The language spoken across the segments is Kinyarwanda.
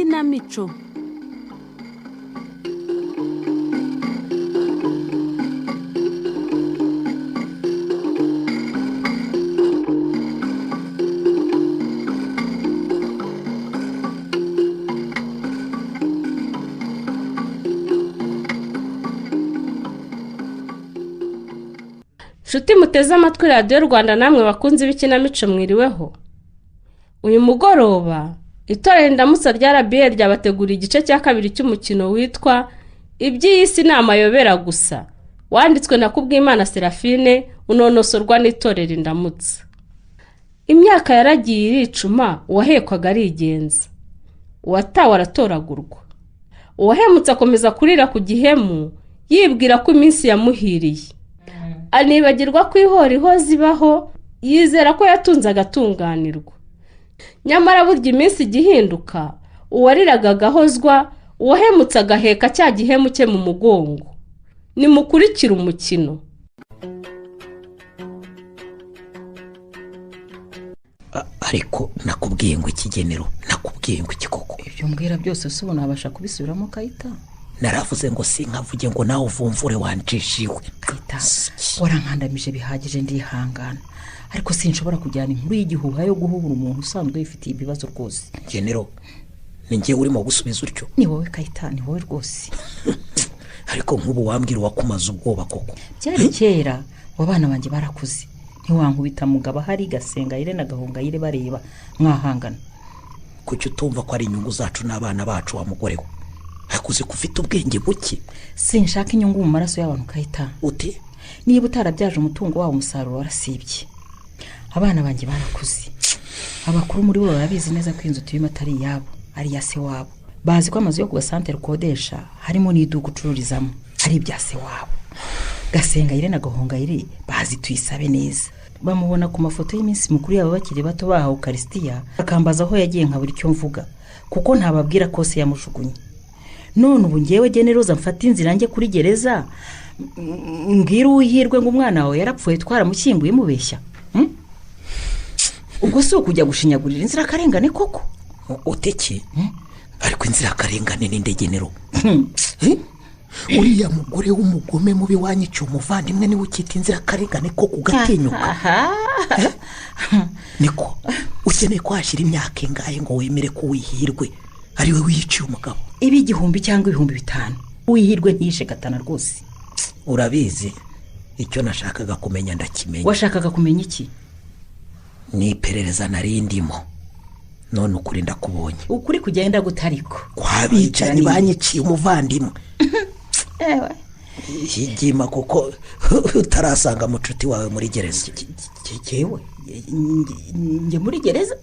ikinamico. Nshuti muteze amatwi radiyo Rwanda namwe bakunze ibikinamico mwiriweho. Uyu mugoroba itorero indamutsa rya RBA ryabateguriye igice cya kabiri cy'umukino witwa Iby'iyisi ni amayobera gusa, wanditswe na Kubwimana Serafine, unonosorwa n'itorero indamutsa. Imyaka yaragiye iricuma, uwahekwaga arigenza, uwatawe aratoragurwa, uwahemutse akomeza kurira ku gihemu yibwira ko iminsi yamuhiriye. Anibagirwa ko ihoriho zibaho, yizera ko yatunze agatunganirwa. Nyamara burya iminsi igihinduka, uwariraga agahozwa, uwahemutse agaheka cya gihemu cye mu mugongo. Nimukurikire umukino. Ariko nakubwiye ngo ikigenero, nakubwiye ngo ikikoko. Ibyo mbwira byose se ubona abasha kubisubiramo Kayita? Naravuze ngo sinkavuge ngo nawe uvumvure wanjishiwe. Kayita, warankandamije bihagije ndihangana. Ariko sinshobora kujyana inkuru y'igihuha yo guhubura umuntu usanzwe yifitiye ibibazo rwose. Genero, ni njye urimo gusubiza utyo. Ni wowe Kayita, ni wowe rwose. Ariko nk'ubu wambwira wakumaze ubwoba koko. Byari kera, wabana banjye barakuze. Ntiwankubita mugabo hari gasenga yire na gahunga yire bareba mwahangana. Kuki utumva ko ari inyungu zacu n'abana bacu wa mugore we? Hakuze kufite ubwenge buke. Sinshaka inyungu mu maraso y'abantu Kayita. Ute? Niba utarabyaje umutungo wawo umusaruro warasibye. Abana banjye barakuze. Abakuru muri bo barabizi neza ko inzu tuyima atari yabo, ari ya se wabo. Bazi ko amazu yo ku gasantere kodesha harimo n'iduka ucururizamo, ari ibya se wabo. Gasenga yire na gahunga yire bazi tuyisabe neza. Bamubona ku mafoto y'iminsi mukuru yabo bakiri bato bahawe Ukaristiya, akambaza aho yagiye nkabura icyo mvuga, kuko ntababwira ko se yamushugunye. None ubu ngewe generoza mfata inzira njye kuri gereza, mbwira uhirwe ngo umwana wawe yarapfuye twaramushyinguye mubeshya. Ubwo se ukujya gushinyagurira inzira karengane koko? Uteki? Ariko inzira karengane ni ndegenero. Uriya mugore w'umugome mubi wanyica umuvandimwe ni ukita inzira karengane ko kugatinyuka. Niko ukeneye kwashira imyaka ingahe ngo wemere ko wihirwe ari we wiyiciye umugabo? Ibi 1000 cyangwa 5,000 wihirwe ntiyishe gatana rwose. Urabizi icyo nashakaga kumenya ndakimenya. Washakaga kumenya iki? Ni iperereza narindimo, none ukuri ndakubonye. Ukuri kugenda gutariko kwabica ni banyiciye umuvandimwe. Ewe higima kuko utarasanga mucuti wawe muri gereza. Jewe nge muri gereza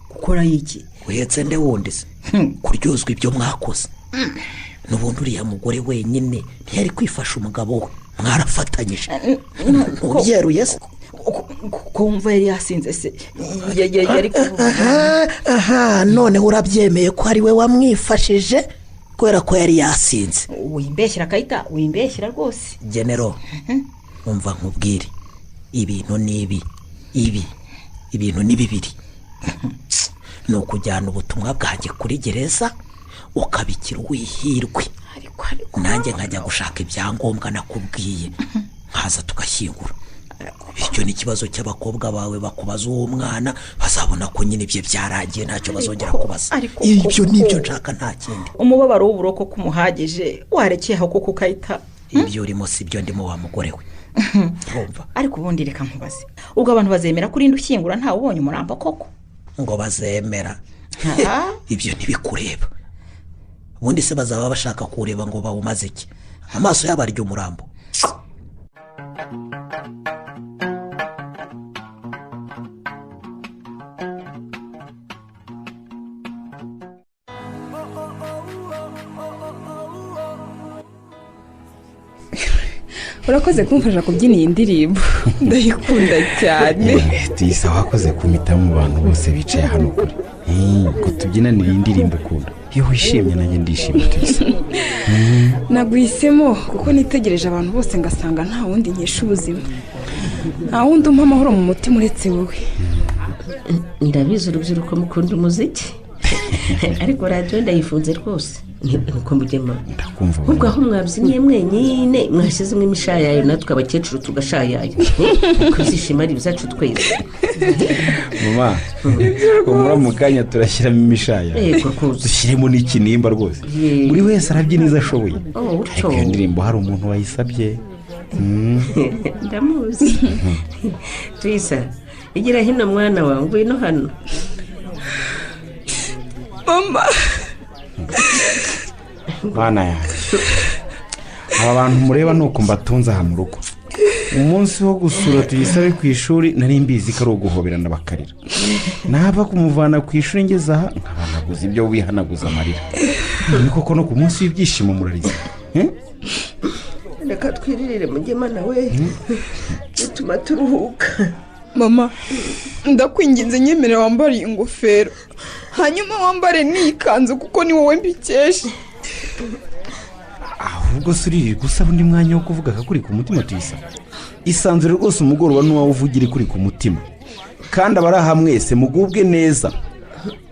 gukora iki? Uhetse nde wundi se kuryozwa ibyo mwakoze. Nubundi uriya mugore wenyine ntiyari kwifasha umugabo we, mwarafatanyije. Ubyeruye se kumva yari yasinze se yari kuvuga. None urabyemeye ko ari we wamwifashije kubera ko yari yasinze? Wimbeshyira Kayita, wimbeshyira rwose. Genero, umva nkubwire, ibintu nibi ibintu ni bibiri. No kujyana ubutumwa bwanjye kuri gereza ukabikira wihirwe, nanjye nkajya gushaka ibyangombwa nakubwiye, nkaza tugashyingura. Icyo ni kibazo cy'abakobwa bawe bakubaza uwo mwana, bazabona ko nyine ibye byaragiye ntacyo bazongera kubaza. Ibyo nibyo nshaka nta kindi. Umubabaro w'uburoko kumuhagije warekeyeho kuko Kayita. Ibyo urimo si byo ndimo wa mugore we. Urumva? Ariko ubundi reka nkubaze, ubwo abantu bazemera kuri ndushyingura nta ubonye umurambo koko? Ngo bazemera? Ibyo ntibikureba. Ubundi se bazaba bashaka kureba ngo bawumaze iki? Amaso y'abaryo umurambo. Urakoze kumfasha kubyina iyi ndirimbo, ndayikunda cyane. Tuyisa wakoze kumita mu bantu bose bicaye hano kure. Ko tubyinanira iyi ndirimbo ukunda. Iyo wishimye nanjye ndishimye Tuyisa. Naguhisemo kuko nitegereje abantu bose ngasanga nta wundi nkesha ubuzima. Nta wundi umpa amahoro mu mutima uretse wowe. Ndabizi urubyiruko mukunda umuziki. ariko radiyo ndayifunze rwose nuko mugema ndakumva ubwo aho mwabyinnye mwenyine mwashyizemo imishayayo natwe abakecuru tugashayayo kwizishima ari bizacu twese. mama umura mu kanya turashyiramo imishaya dushyiremo n'ikinimba rwose buri wese arabyiniza ashoboye. ariko iyo ndirimbo hari umuntu wayisabye. ndamuzi. Tuyisa igira hino mwana wawe ngwino hano. mama mwana yanjye aba bantu mureba nuko mbatunze aha mu rugo. umunsi wo gusura tuyisabe ku ishuri nari mbizi ko ari uguhoberana bakarira. nava kumuvana ku ishuri ngeze aha nkabanaguza ibyo wihanaguza amarira. ni koko no ku munsi w'ibyishimo murariza. reka twiririre mugema nawe bituma turuhuka. mama ndakwinginze nyemere wambare ingofero hanyuma wambare n'ikanzu kuko ni wowe mbikesha. ahubwo suriri gusa undi mwanya wo kuvuga akakuri ku mutima tuyisa. isanzure rwose umugoroba n'uwawe uvugira kuri ku mutima kandi abari aha mwese mugubwe neza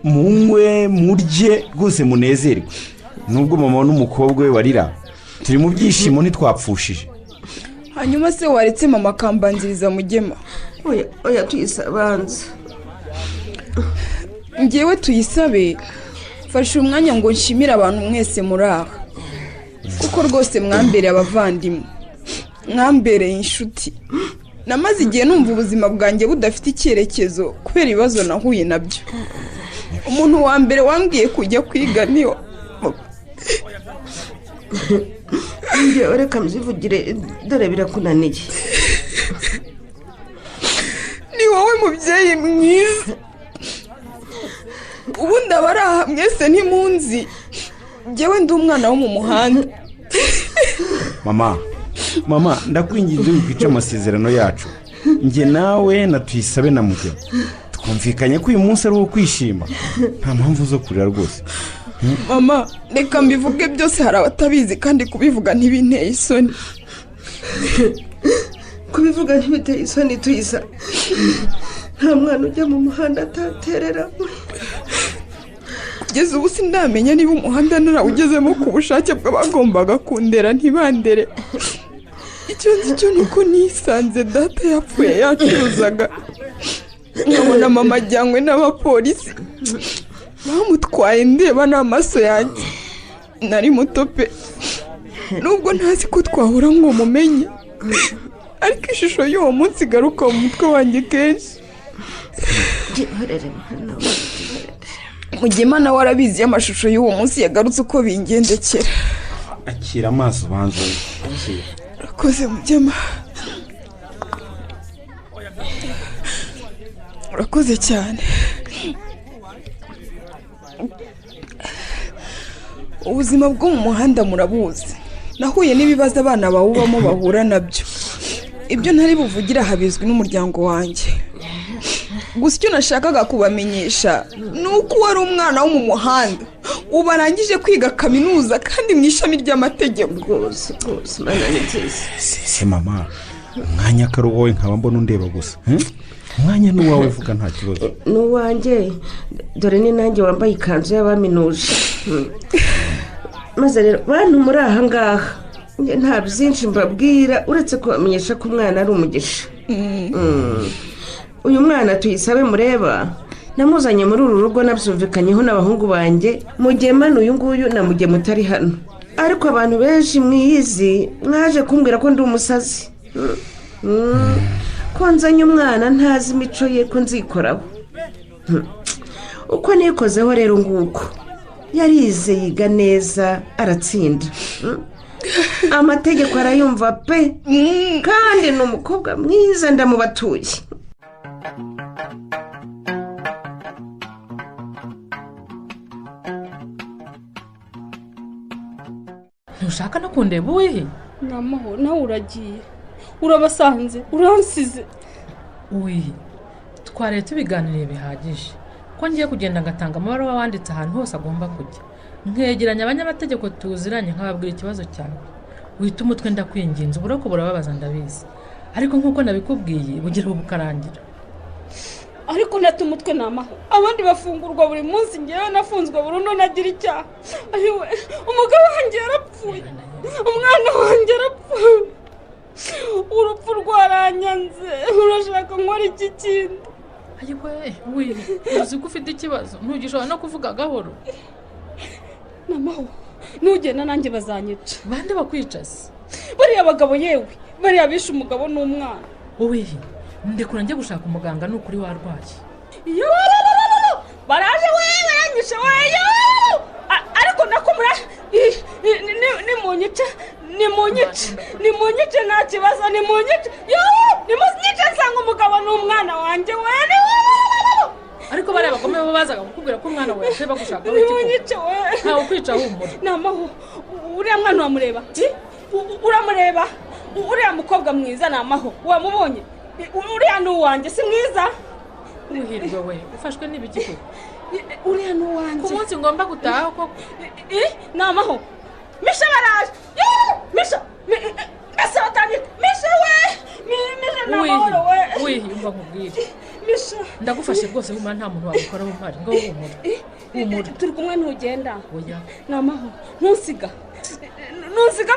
munywe murye rwose munezerwe. nubwo mama n'umukobwa we barira turi mu byishimo ntitwapfushije. hanyuma se waretse mama akambanziriza mugema. oya tuyisa banza. ngewe tuyisabe fasha umwanya ngo nshimire abantu mwese muri aha kuko rwose mwambereye abavandimwe mwambereye inshuti. namaze igihe numva ubuzima bwanjye budafite icyerekezo kubera ibibazo nahuye nabyo. umuntu wa mbere wambwiye kujya kwiga niyo. njye reka mzivugire dore birakunaniye. ni wowe mubyeyi mwiza. ubundi abari aha mwese ntimunzi njyewe ndi umwana wo mu muhanda. mama ndakwinginze wikwica amasezerano yacu. njye nawe na tuyisabe na mugema twumvikanye ko uyu munsi ari uwo kwishima nta mpamvu zo kurira rwose. mama reka mbivuge byose hari abatabizi kandi kubivuga ntibinteye isoni. kubivuga ntibiteye isoni tuyisa. nta mwana ujya mu muhanda ataterera. kugeza ubu sindamenya niba umuhanda narawugezemo ku bushake bw'abagombaga kundera ntibandere. icyo nzi cyo ni uko nisanze data yapfuye yacuruzaga nkabona mama ajyanywe n'abapolisi bamutwaye ndeba n'amaso yanjye. nari muto pe nubwo ntazi ko twahura ngo mumenye ariko ishusho y'uwo munsi igaruka mu mutwe wanjye kenshi. mugema nawe arabizi y'amashusho y'uwo munsi yagarutse uko bingendekera. akira amaso banze. urakoze mugema. urakoze cyane. ubuzima bwo mu muhanda murabuzi. nahuye n'ibibazo abana bawubamo bahura nabyo. ibyo ntari buvugira habizwi n'umuryango wanjye. gusa icyo nashakaga kubamenyesha ni uko wari umwana wo mu muhanda ubu arangije kwiga kaminuza kandi mu ishami ry'amategeko. rwose mana ni nziza. se mama umwanya akari wowe nkaba mbona undeba gusa. umwanya n'uwawe uvuga nta kibazo. n'uwanjye dore ni nanjye wambaye ikanzu y'abaminuje. maze rero bantu muri aha ngaha nta byinshi mbabwira uretse kubamenyesha ko umwana ari umugisha. uyu mwana tuyisabe mureba namuzanye muri uru rugo nabyumvikanyeho n'abahungu banjye mugema n'uyu nguyu na mugema utari hano. ariko abantu benshi mwiyizi mwaje kumbwira ko ndi umusazi. ko nzanye umwana ntazi imico ye ko nzikoraho. uko nikozeho rero nguko yarize yiga neza aratsinda. amategeko arayumva pe kandi ni umukobwa mwiza ndamubatuye. ntushaka no kundeba uwihe? namaho nawe uragiye urabasanze uransize. uwihe twari tubiganiriye bihagije ko ngiye kugenda ngatanga amabaruwa wanditse ahantu hose agomba kujya nkegeranya abanyamategeko tuziranye nkababwira ikibazo cyawe. wita umutwe ndakwinginze uburoko burababaza ndabizi ariko nk'uko nabikubwiye bugira ubu bukarangira. ariko nata umutwe n'amaho abandi bafungurwa buri munsi ngewe nafunzwe burundu nagira icyaha ayiwe umugabo wanjye yarapfuye umwana wanjye yarapfuye urupfu rwaranyanze urashaka nkora iki kintu ayiwe uzi ko ufite ikibazo ntugishobora no kuvuga gahoro n'amaho nugenda nanjye bazanyica bande bakwicaza bariya bagabo yewe bariya bishe umugabo n'umwana wowe ndekura njye gushaka umuganga n'ukuri warwaye baraje we baranyishe we ariko nakumura nimunyice nta kibazo nimunyice nsanga umugabo n'umwana wanjye we ariko bariya bagome bo bazaga kukubwira ko umwana wawe yateba gushaka nimunyice we ntawe kwica humura n'amaho uriya mwana uramureba uriya mukobwa mwiza n'amaho wamubonye uriya ni uwanjye si mwiza uhirwe we ufashwe n'ibiki uriya ni uwanjye ku munsi ngomba gutaha koko n'amaho misha baraje misha mbese batangire misha we misha n'amahoro we wihimba nkubwire misha ndagufashe rwose humura nta muntu wabikoraho mpari ngo humura turi kumwe ntugenda oya n'amaho ntusiga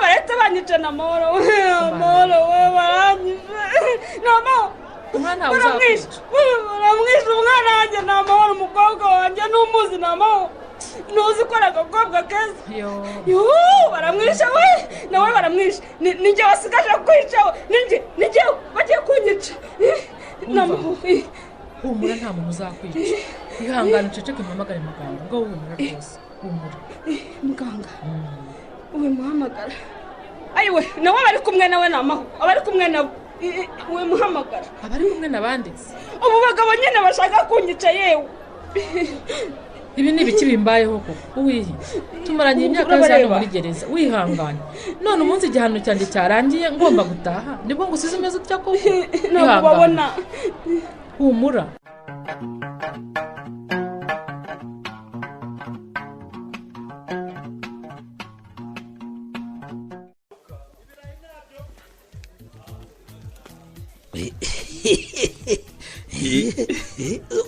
barahita banyica n'amahoro we baranyije n'amaho umwana wawe uzakwica baramwishe umwana wanjye n'amahoro umukobwa wanjye n'umuzi n'amahoro ntuzi ko ari agakobwa keza baramwishe we nawe baramwishe nijye wasigaje kwica we nijye bagiye kunyica n'amahoro humura nta muntu uzakwica ihangane uceceke mpamagare muganga ngo humura rwose humura muganga uwe muhamagara ayiwe nawe bari kumwe nawe n'amaho abari kumwe nabo uwe muhamagara abari kumwe n'abanditse ubu bagabo nyine bashaka kunyica yewe ibi ni ibiki bimbayeho koko uwihi tumaranye imyaka yose hano muri gereza wihangane none umunsi igihano cyanjye cyarangiye ngomba gutaha nibwo ngusize umeze utya koko ntabwo babona humura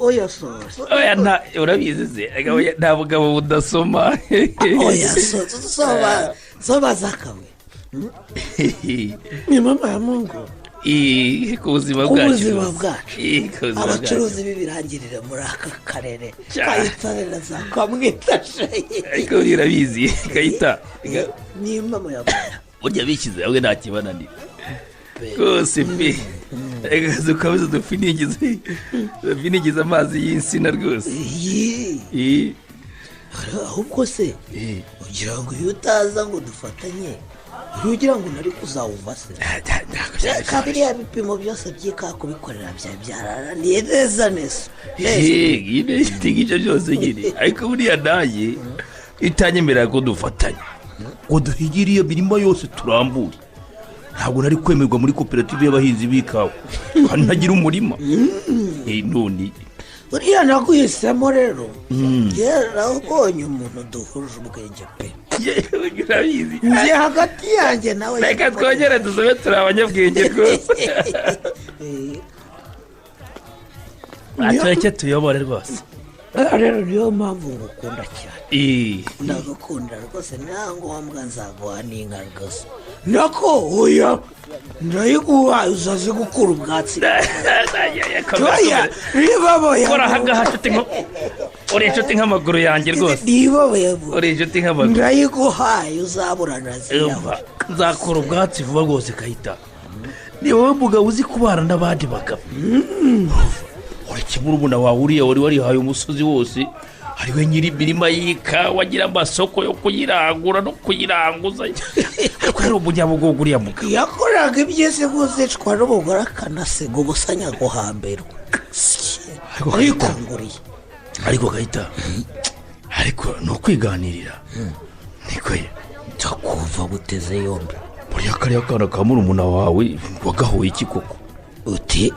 oya soza oya urabizi se nta bugabo budasoma oya soza soba zakawe ni mama ya mungu ku buzima bwacu abacuruzi b'ibirangirire muri aka karere kayitarira za kamwitashaye ariko urabizi kayita ni mama ya mungu burya bishyize hamwe nta kibananira rwose pe reka dukomeze dufinigize amazi y'insina rwose ahubwo se ugira ngo iyo utaza ngo dufatanye ugira ngo nari kuzawuva se kabiriya bipimo byose by'ika kubikorera byararaniye neza neza ngibyo byose nyine ariko buriya naye itanyemerera ko dufatanya ngo duhigire iyo mirimo yose turambure ntabwo nari kwemerwa muri koperative y'abahinzi b'ikawa kandi ntagira umurima none uriya naguhisemo rero yera ubonye umuntu duhuje ubwenge pe urabizi njye hagati yanjye nawe reka twongere dusobe turi abanyabwenge rwose tureke tuyobore rwose rero niyo mpamvu ngukunda cyane ndagukunda rwose ntabwo wambwa nzaguha n'inka rwose nako oya ndayiguha uzaze gukura ubwatsi oya nibaboye kora ahangaha uri inshuti nk'amaguru yanjye rwose nibaboye uri inshuti nk'amaguru ndayiguha uzaburana ziyava nzakora ubwatsi vuba rwose kayita ni wowe mugabo uzi kubana n'abandi bagabo ureke murumuna wawe uriya wari warihaye umusozi wose ariwe nyiri imirima y'ikawa agira amasoko yo kuyirangura no kuyiranguza ariko yari umunyabugogo uriya mugabo yakoraga iby'isi guzicwa n'umugore akanasiga ubusanya guhambirwa ariko gahita ariko ni ukwiganirira niko ye ndakumva guteze yombi buriya kariya kana ka murumuna wawe wagahuye iki koko uti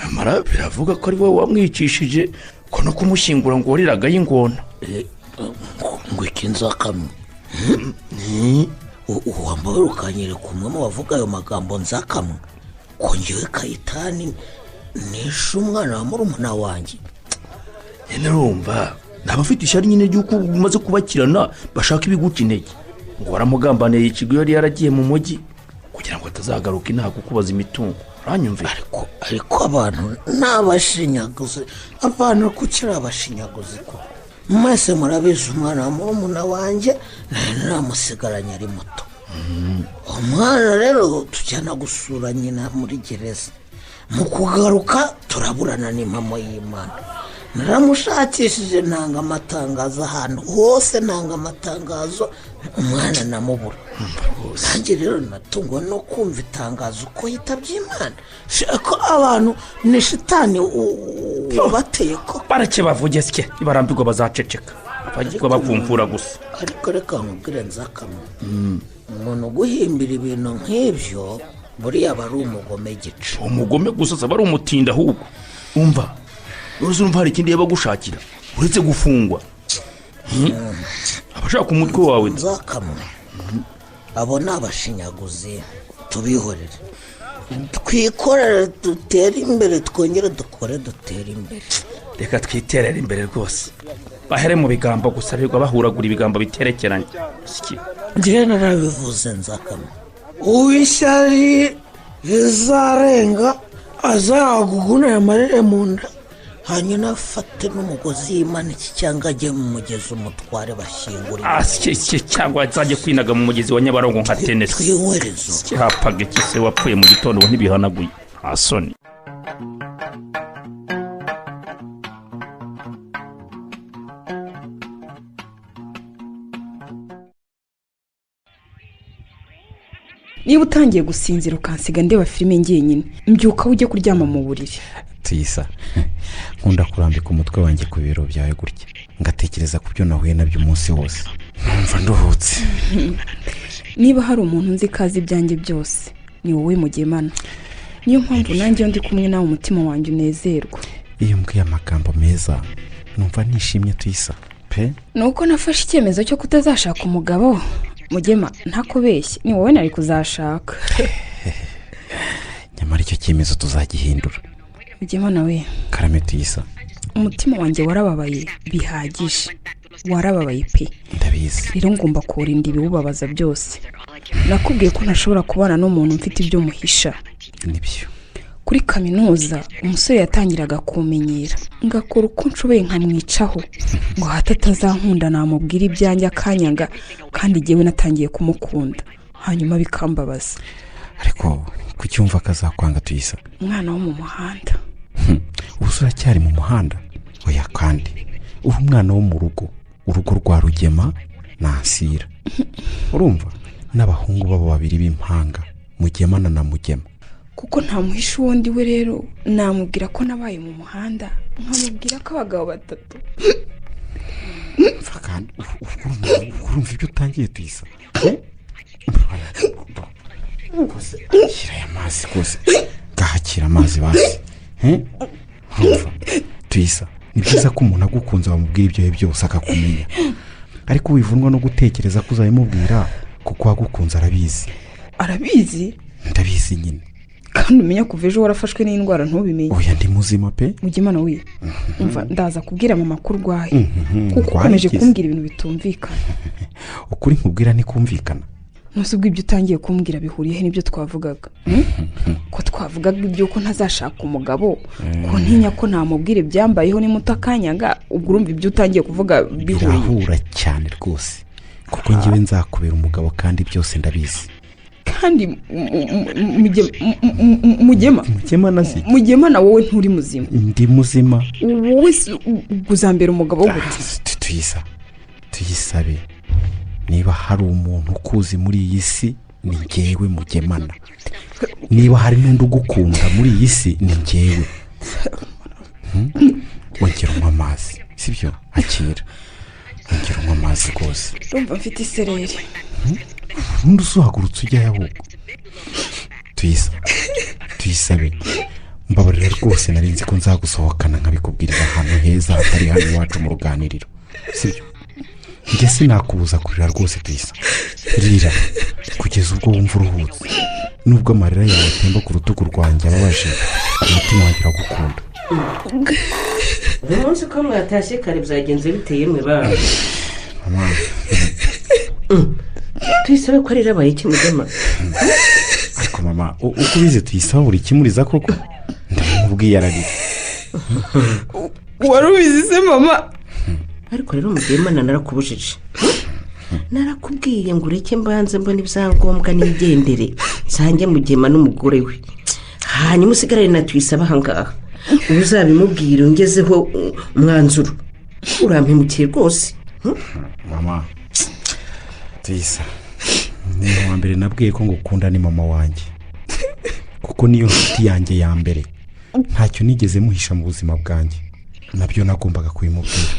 amara biravuga ko ari wowe wamwicishije ko no kumushyingura ngo wariragayo ingona ngo ikinzakamwe wambaye ukanyereka umwe mu bavuga ayo magambo nzakamwe ko ngewe kayitani nishe umwana wa murumuna wanjye. nyine urumva ntabafite ishyari nyine ry'uko umaze kubakirana bashaka ibiguca intege ngo baramugambaniye ikigo yari yaragiye mu mujyi kugira ngo atazagaruka inaha kukubaza imitungo uranyumvira. ariko abantu n'abashinyaguzi, abantu kukiri abashinyaguzi ko mwese murabizi umwana wa murumuna wanjye naramusigaranye ari muto. umwana rero tujyana gusura nyina muri gereza, mu kugaruka turaburana n'impamo y'Imana. naramushakishije ntanga amatangazo ahantu hose, ntanga amatangazo umwana namubura. nanjye rero natungwa no kumva itangazo ko yitabye Imana. ko abantu ni shitani wabateye ko barake bavuge sike barambirwa bazaceceka bagirwa bavumvura gusa. ariko reka nkubwire nzakamo, umuntu guhimbira ibintu nk'ibyo buriya aba ari umugome gice. umugome gusa aba ari umutinda ahubwo. umva urumva hari ikindi yabagushakira uretse gufungwa. abashaka umutwe wawe nzakamo, abo ni abashinyaguzi, tubihorere twikorere dutere imbere, twongere dukore dutere imbere. reka twiterere imbere rwose, bahere mu bigambo gusa birirwa bahuragura ibigambo biterekeranye. njyewe narabivuze nzakamo, uwishyari rizarenga azaguguna amarere mu nda, hanyuma afate n'umugozi yimanike cyangwa ajye mu mugezi umutware bashyingura. cyangwa azajye kwinaga mu mugezi wa Nyabarongo nka tenesi. twihwerezo hapaga ikise wapfuye mu gitondo ntibihanaguye asoni. niba utangiye gusinzira ukansiga ndeba filime ngenyine, mbyuka ujye kuryama mu buriri. tuyisa nkunda kurambika umutwe wanjye ku biro byawe gutya ngatekereza ku byo nahuye nabyo umunsi wose, numva nduhutse. niba hari umuntu nzi kazi ibyanjye byose ni wowe Mugemana. niyo mpamvu nanjye ndi kumwe nawe umutima wanjye unezerwa. iyo mbwiye amagambo meza numva nishimye tuyisa pe. nuko nafashe icyemezo cyo kutazashaka umugabo. Mugema ntakubeshye, ni wowe nari kuzashaka. nyamara icyo cyemezo tuzagihindura. Mugemana we karame tuyisa, umutima wanjye warababaye bihagije, warababaye pe. ndabizi rero ngomba kurinda ibiwubabaza byose. nakubwiye ko ntashobora kubana n'umuntu mfite ibyo muhisha. nibyo. kuri kaminuza umusore yatangiraga kumenyera, ngakora uko nshoboye nkamwicaho ngo hato atazankunda namubwira ibyanjye akanyanga, kandi jyewe natangiye kumukunda, hanyuma bikambabaza. ariko kucyumva akazakwanga tuyisa. umwana wo mu muhanda. ubu uracyari mu muhanda? oya, kandi uri umwana wo mu rugo, urugo rwa Rugema na Ansira. urumva n'abahungu babo babiri b'impanga, Mugemana na Mugema. kuko ntamuhisha uwundi we, rero namubwira ko nabaye mu muhanda, nkamubwira ko abagabo batatu. kandi urumva ibyo utangiye tuyisa. shyira aya mazi rwose, ngahakira amazi basi. urumva tuyisa, ni byiza ko umuntu agukunze wamubwira ibyo we byose akakumenya, ariko wivunwa no gutekereza ko uzabimubwira kuko wagukunze arabizi. arabizi? ndabizi nyine. kandi umenya kuva ejo warafashwe n'indwara ntubimenye. oya, ndi muzima pe. Mugemana we umva, ndaza kubwira mama ko urwaye kuko ukomeje kumbwira ibintu bitumvikana. ukuri nkubwira ntikumvikana. ntusubwo ibyo utangiye kumbwira bihuriye n'ibyo twavugaga. ko twavugaga iby'uko ntazashaka umugabo, ko ntinya ko namubwire byambayeho nimuto akanyanga, ubwo urumva ibyo utangiye kuvuga bihuriye. birahura cyane rwose, kuko njyewe nzakubera umugabo kandi byose ndabizi. kandi Mugemana wowe nturi muzima. ndi muzima. wowe uzambera umugabo gute? tuyisabe, niba hari umuntu ukuzi muri iyi si ni njyewe Mugemana. niba hari n'undi ugukunda muri iyi si ni njyewe. wongera unywa amazi, sibyo? akira, wongera unywa amazi rwose. urumva mfite isereri. undi usuhagurutse ujyayo ahubwo. tuyisabe, mbabarira rwose, nari nzi ko nzagusohokana nkabikubwirira ahantu heza hatari hano iwacu mu ruganiriro, sibyo? njye sinakubuza kurira rwose tuyisa. rira kugeza ubwo wumva uruhutse, nubwo amarira yawe atemba ku rutugu rwanjye ababaje, umutima wanjye uragukunda. uyu munsi ko mwatashye kare byagenze biteye mwe bana mama tuyisabe ko rero abaye ikimudema. ariko mama uko ubizi tuyisaba buri kimuriza koko ndamubwiye ararira. wari ubizi se mama? ariko rero mugiyemana narakubujije, narakubwiye ngo ureke mbanze mbona ibyangombwa n'ibigendere nsange mugiyema n'umugore we, hanyuma usigarane na tuyisaba ahangaha uzabimubwire ungezeho umwanzuro. urampemukiye rwose. mama tuyisa ni uwa mbere nabwiye ko ngukunda ni mama wanjye, kuko niyo nshuti yanjye ya mbere, ntacyo nigeze muhisha mu buzima bwanjye, nabyo nagombaga kubimubwira.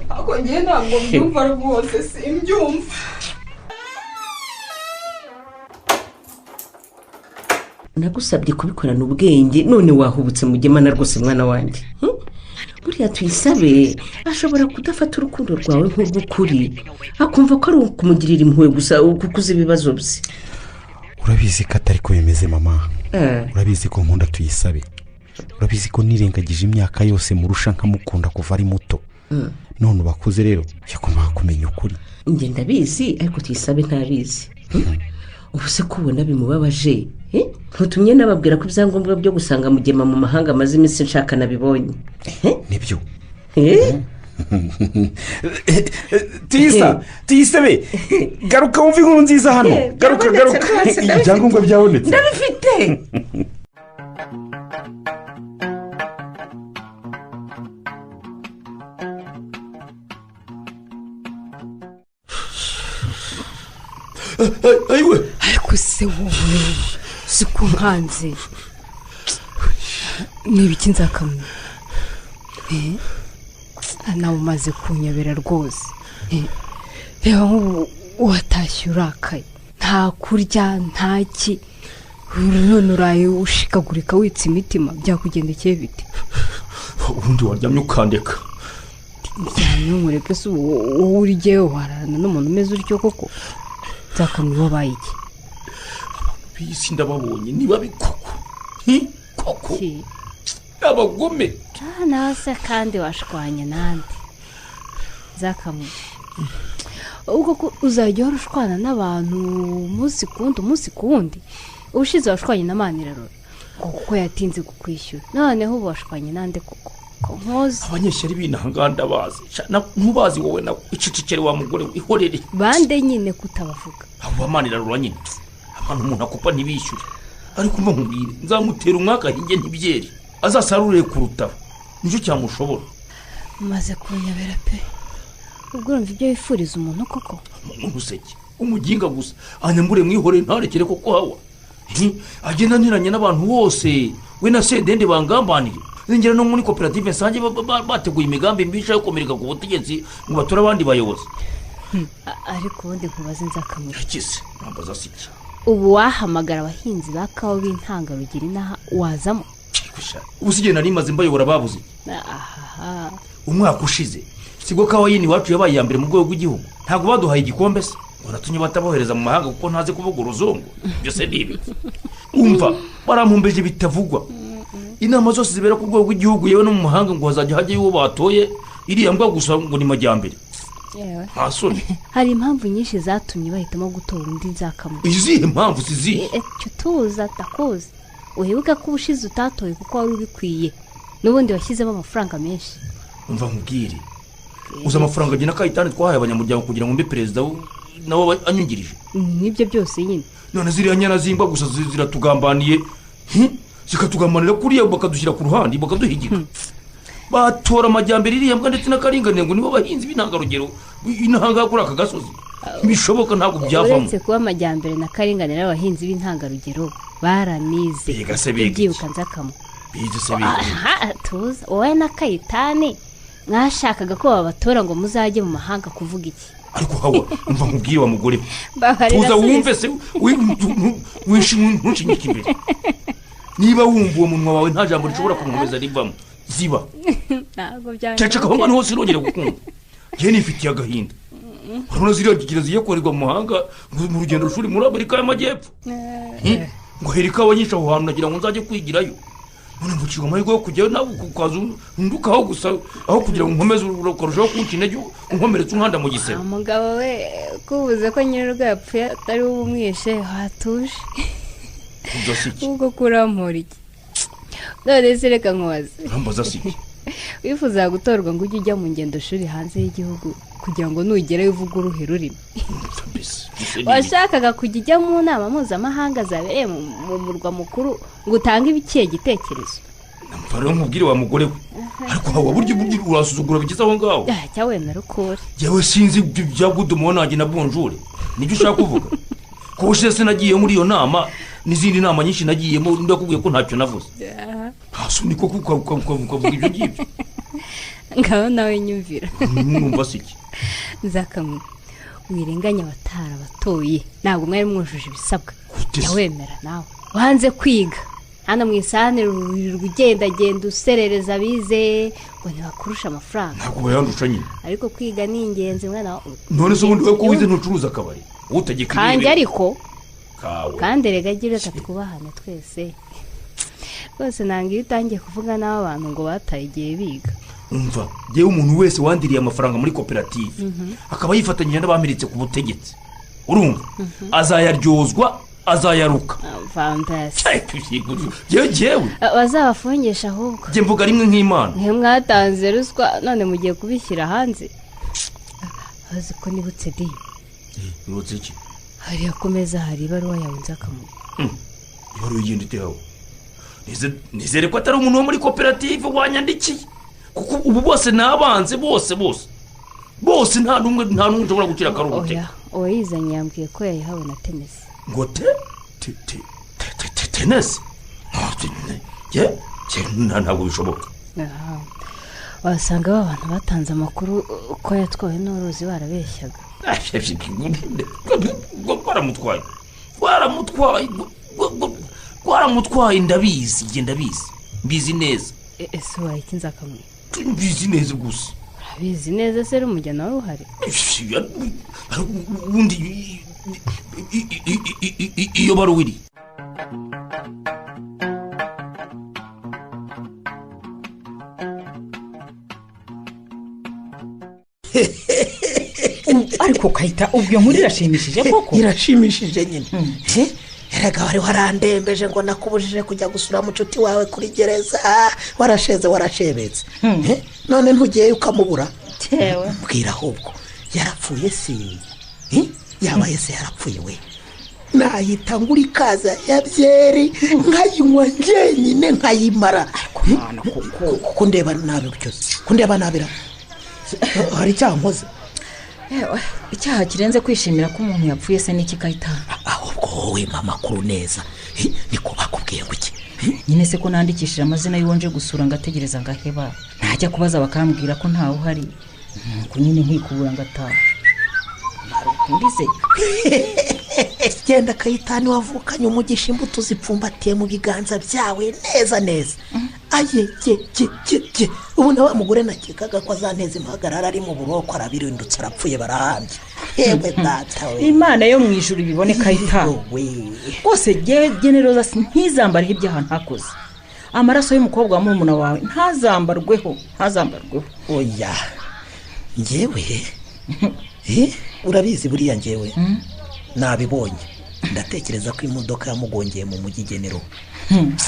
ako njye ntabwo mbyumva rwose, simbyumva. nagusabye kubikorana ubwenge none wahubutse mugiyemana rwose mwana wanjye. buriya tuyisabe ashobora kudafata urukundo rwawe nk'urw'ukuri, akumva ko ari ukumugirira impuhwe gusa kuko uzi ibibazo bye. urabizi ko atari ko bimeze mama, urabizi ko nkunda tuyisabe, urabizi ko nirengagije imyaka yose murusha nkamukunda kuva ari muto, none ubakuze rero yagombaga kumenya ukuri. njye ndabizi ariko tuyisabe ntabizi. ubu se kubona bimubabaje, ntutumye nababwira ko ibyangombwa byo gusanga mugema mu mahanga amaze iminsi nshaka nabibonye. nibyo tuyisabe garuka wumve inkuru nziza hano, garuka ibyangombwa byabonetse ndabifite. ariko se wowe si ko nkanze n'ibiki nzakamenya nawe umaze kunyobera rwose. reba nk'ubu watashye urakaye, nta kurya nta ki, none uraye ushikagurika witse imitima, byakugendekeye bite? ubundi waryamye ukandeka. ryamye umureke se wowe urigewe wararana n'umuntu umeze utyo koko? nzakamenya wabaye iki? bisi ndababonye niba bikoko koko abagome. nawe se kandi washwanye nande nzakamenya? ubwo ko uzajya uhora ushwana n'abantu umunsi ku wundi. ubushize washwanye na Manirarora kuko yatinze kukwishyura, noneho ubu washwanye nande koko? nkoze abanyeshyari b'inahanga ndabazi, ntubazi wowe nawe icicikere wa mugore ihorere. bande nyine kutabavuga abo bamanirarura nyine abantu umuntu akupa ntibishyure, ariko mva nkubwire nzamutera umwaka hinge ntibyere azasarurire ku rutaro, nicyo cyamushobora. umaze kunyobera pe, ubwo urumva ibyo wifuriza umuntu koko? umuseke umuginga gusa anyambure mwihorere ntarekere koko hawa agenda ntiranye n'abantu bose, we na sedende bangambanire. zingera no muri koperative nsange bateguye imigambi mbisha yo komereka ku butegetsi ngo batora abandi bayobozi. ariko ubundi nkubaze nzakamenya yakize ntambaza siki. ubu wahamagara abahinzi ba kawa b'intangarugero inaha wazamo? ubu si igihe nari maze mbayobora babuze. umwaka ushize ikigo kawa yini iwacu yabaye iya mbere mu rwego rw'igihugu, ntabwo baduhaye igikombe se ngo natumye batabohereza mu mahanga kuko ntazi kuvuga uruzungu. byose ni ibi umva barampumbeje bitavugwa. inama zose zibera ku rwego rw'igihugu yewe no mu mahanga ngo hazajya hajyayo uwo batoye, iriya mbwa gusa ngo ni majyambere. nta soni. hari impamvu nyinshi zatumye bahitamo gutora undi nzakamenya. izihe mpamvu sizihe? cyo tuza takuzi uhebuka ko ubushize utatoye kuko wari ubikwiye, n'ubundi washyizemo amafaranga menshi. umva nkubwire, uzi amafaranga agena kayitani twahaye abanyamuryango kugira ngo mbe perezida nabo anyungirije. nibyo byose nyine. none ziriya nyana zimba gusa ziratugambaniye, zikatugambanira kuriya bakadushyira ku ruhande bakaduhigika. batora amajyambere iriya mbwa ndetse n'akaringanire ngo nibo bahinzi b'intangarugero inahanga kuri aka gasozi. bishoboka ntabwo byavamo. uretse kuba amajyambere na karinganire abahinzi b'intangarugero baranize. byibuka nzakamo tuza wowe na kayitani mwashakaga ko babatora ngo muzajye mu mahanga kuvuga iki? ariko hawa umva nkubwiye wa mugore tuza wumve se ntushinyike imbere. niba wumva uwo munwa wawe nta jambo rishobora kumwemeza rivamo ziba ceceka aho ngaho hose nongere gukumva. njye nifitiye agahinda. urabona ziriya gigira zigiye korerwa mu mahanga mu rugendo shuri muri Amerika y'Amajyepfo. ngo hereka abanyisha aho hantu nagira ngo nzajye kwigirayo. none mvukiye amahirwe yo kujyayo nawe ukaza undukaho gusa aho kugira ngo nkomeze ukarushaho kunca intege unkomeretse umwanda mu gisebe. umugabo we kubuze ko nyir'urugo yapfuye atari we umwishe hatuje ubwo kurampura iki none se reka nkubaze urambaza si iki wifuza gutorwa ngo ujye ujya mu ngendo shuri hanze y'igihugu kugira ngo nugerayo uvuge uruhe rurimi washakaga kujya ujya mu nama mpuzamahanga zabereye mu murwa mukuru ngo utange ikihe gitekerezo rero nkubwire wa mugore we ariko hawa buryo urasuzugura bigeze aho ngaho jya wemera ukuri yewe sinzi bya gudumo nanjye na bonjour nibyo ushaka kuvuga ko ushize nagiye muri iyo nama n'izindi nama nyinshi nagiyemo ndakubwiye ko ntacyo navuze hasi niko kuvuga ibyo ngibyo ngaho nawe nyumvira numva si iki nzakamwe wirenganya abatarabatoye ntabwo mwari mwujuje ibisabwa jya wemera nawe wanze kwiga hano mu isanire ugendagenda userereza abize ngo ntibakurushe amafaranga ntabwo bayandusha nyine ariko kwiga ni ingenzi mwana none se ubundi we ko wize ntucuruza akabari utegeka ibintu kandi ariko kawe kandi rega gira twubahane twese rwose ntabwo iyo utangiye kuvuga n'abo bantu ngo bataye igihe biga umva yewe umuntu wese wandiriye amafaranga muri koperative akaba yifatanyije n'abamiritse ku butegetsi urumva azayaryozwa azayaruka fantasi yewe bazabafungisha ahubwo njye mvuga rimwe nk'imana niyo mwatanze ruswa none mugiye kubishyira hanze azi ko nibutse di nibutse iki hariya ku meza hari ibaruwa yawe nzakamuha ibaruwa igenda iteho nizere ko atari umuntu wo muri koperative wanyandikiye kuko ubu bose nabanze bose nta n'umwe ushobora gukira akaruhuke uwayizanye yambwiye ko yayihawe na tenesi ngo tenesi ntabwo bishoboka wasanga aba bantu batanze amakuru ko yatwawe n'uruzi barabeshyaga twaramutwaye ndabizi mbizi neza ese wahita inzakamwe mbizi neza gusa urabizi neza se rumujyana wari uhari ubundi iyo baruwa iri ariko ukahita ubwo nkuru irashimishije koko irashimishije nyine erega wari warandembeje ngo nakubujije kujya gusura mucuti wawe kuri gereza warashebetse none ntugiye ukamubura mbwira ahubwo yarapfuye si yabaye se yarapfuye we nahita ngura ikaza ya byeri nkayinywa njyenyine nkayimara kuko ndeba nabi byose kundeba nabira hari icyankoze icyaha kirenze kwishimira ko umuntu yapfuye se n'iki kayitana ahubwo wowe mama kuru neza niko bakubwiye ngo iki nyine se ko nandikishije amazina y'uwonje gusura ngategereza ngaheba ntajya kubaza bakambwira ko ntawe uhari nuko nyine nkikubura ngataha narikundize genda kayitani wavukanye umugisha imbuto zipfumbatiye mu biganza byawe neza aye ubu na wa mugore nakekaga ko azanteza impagarara ari mu buroko arabirindutse arapfuye barahambye yewe data we imana yo mu ijuru ibibone kayitani rwose generoza ntizambareho ibyaha ntakoze amaraso y'umukobwa wa murumuna wawe ntazambarweho oya njyewe urabizi buriya njyewe nabibonye ndatekereza ko imodoka yamugongeye mu mujyi genero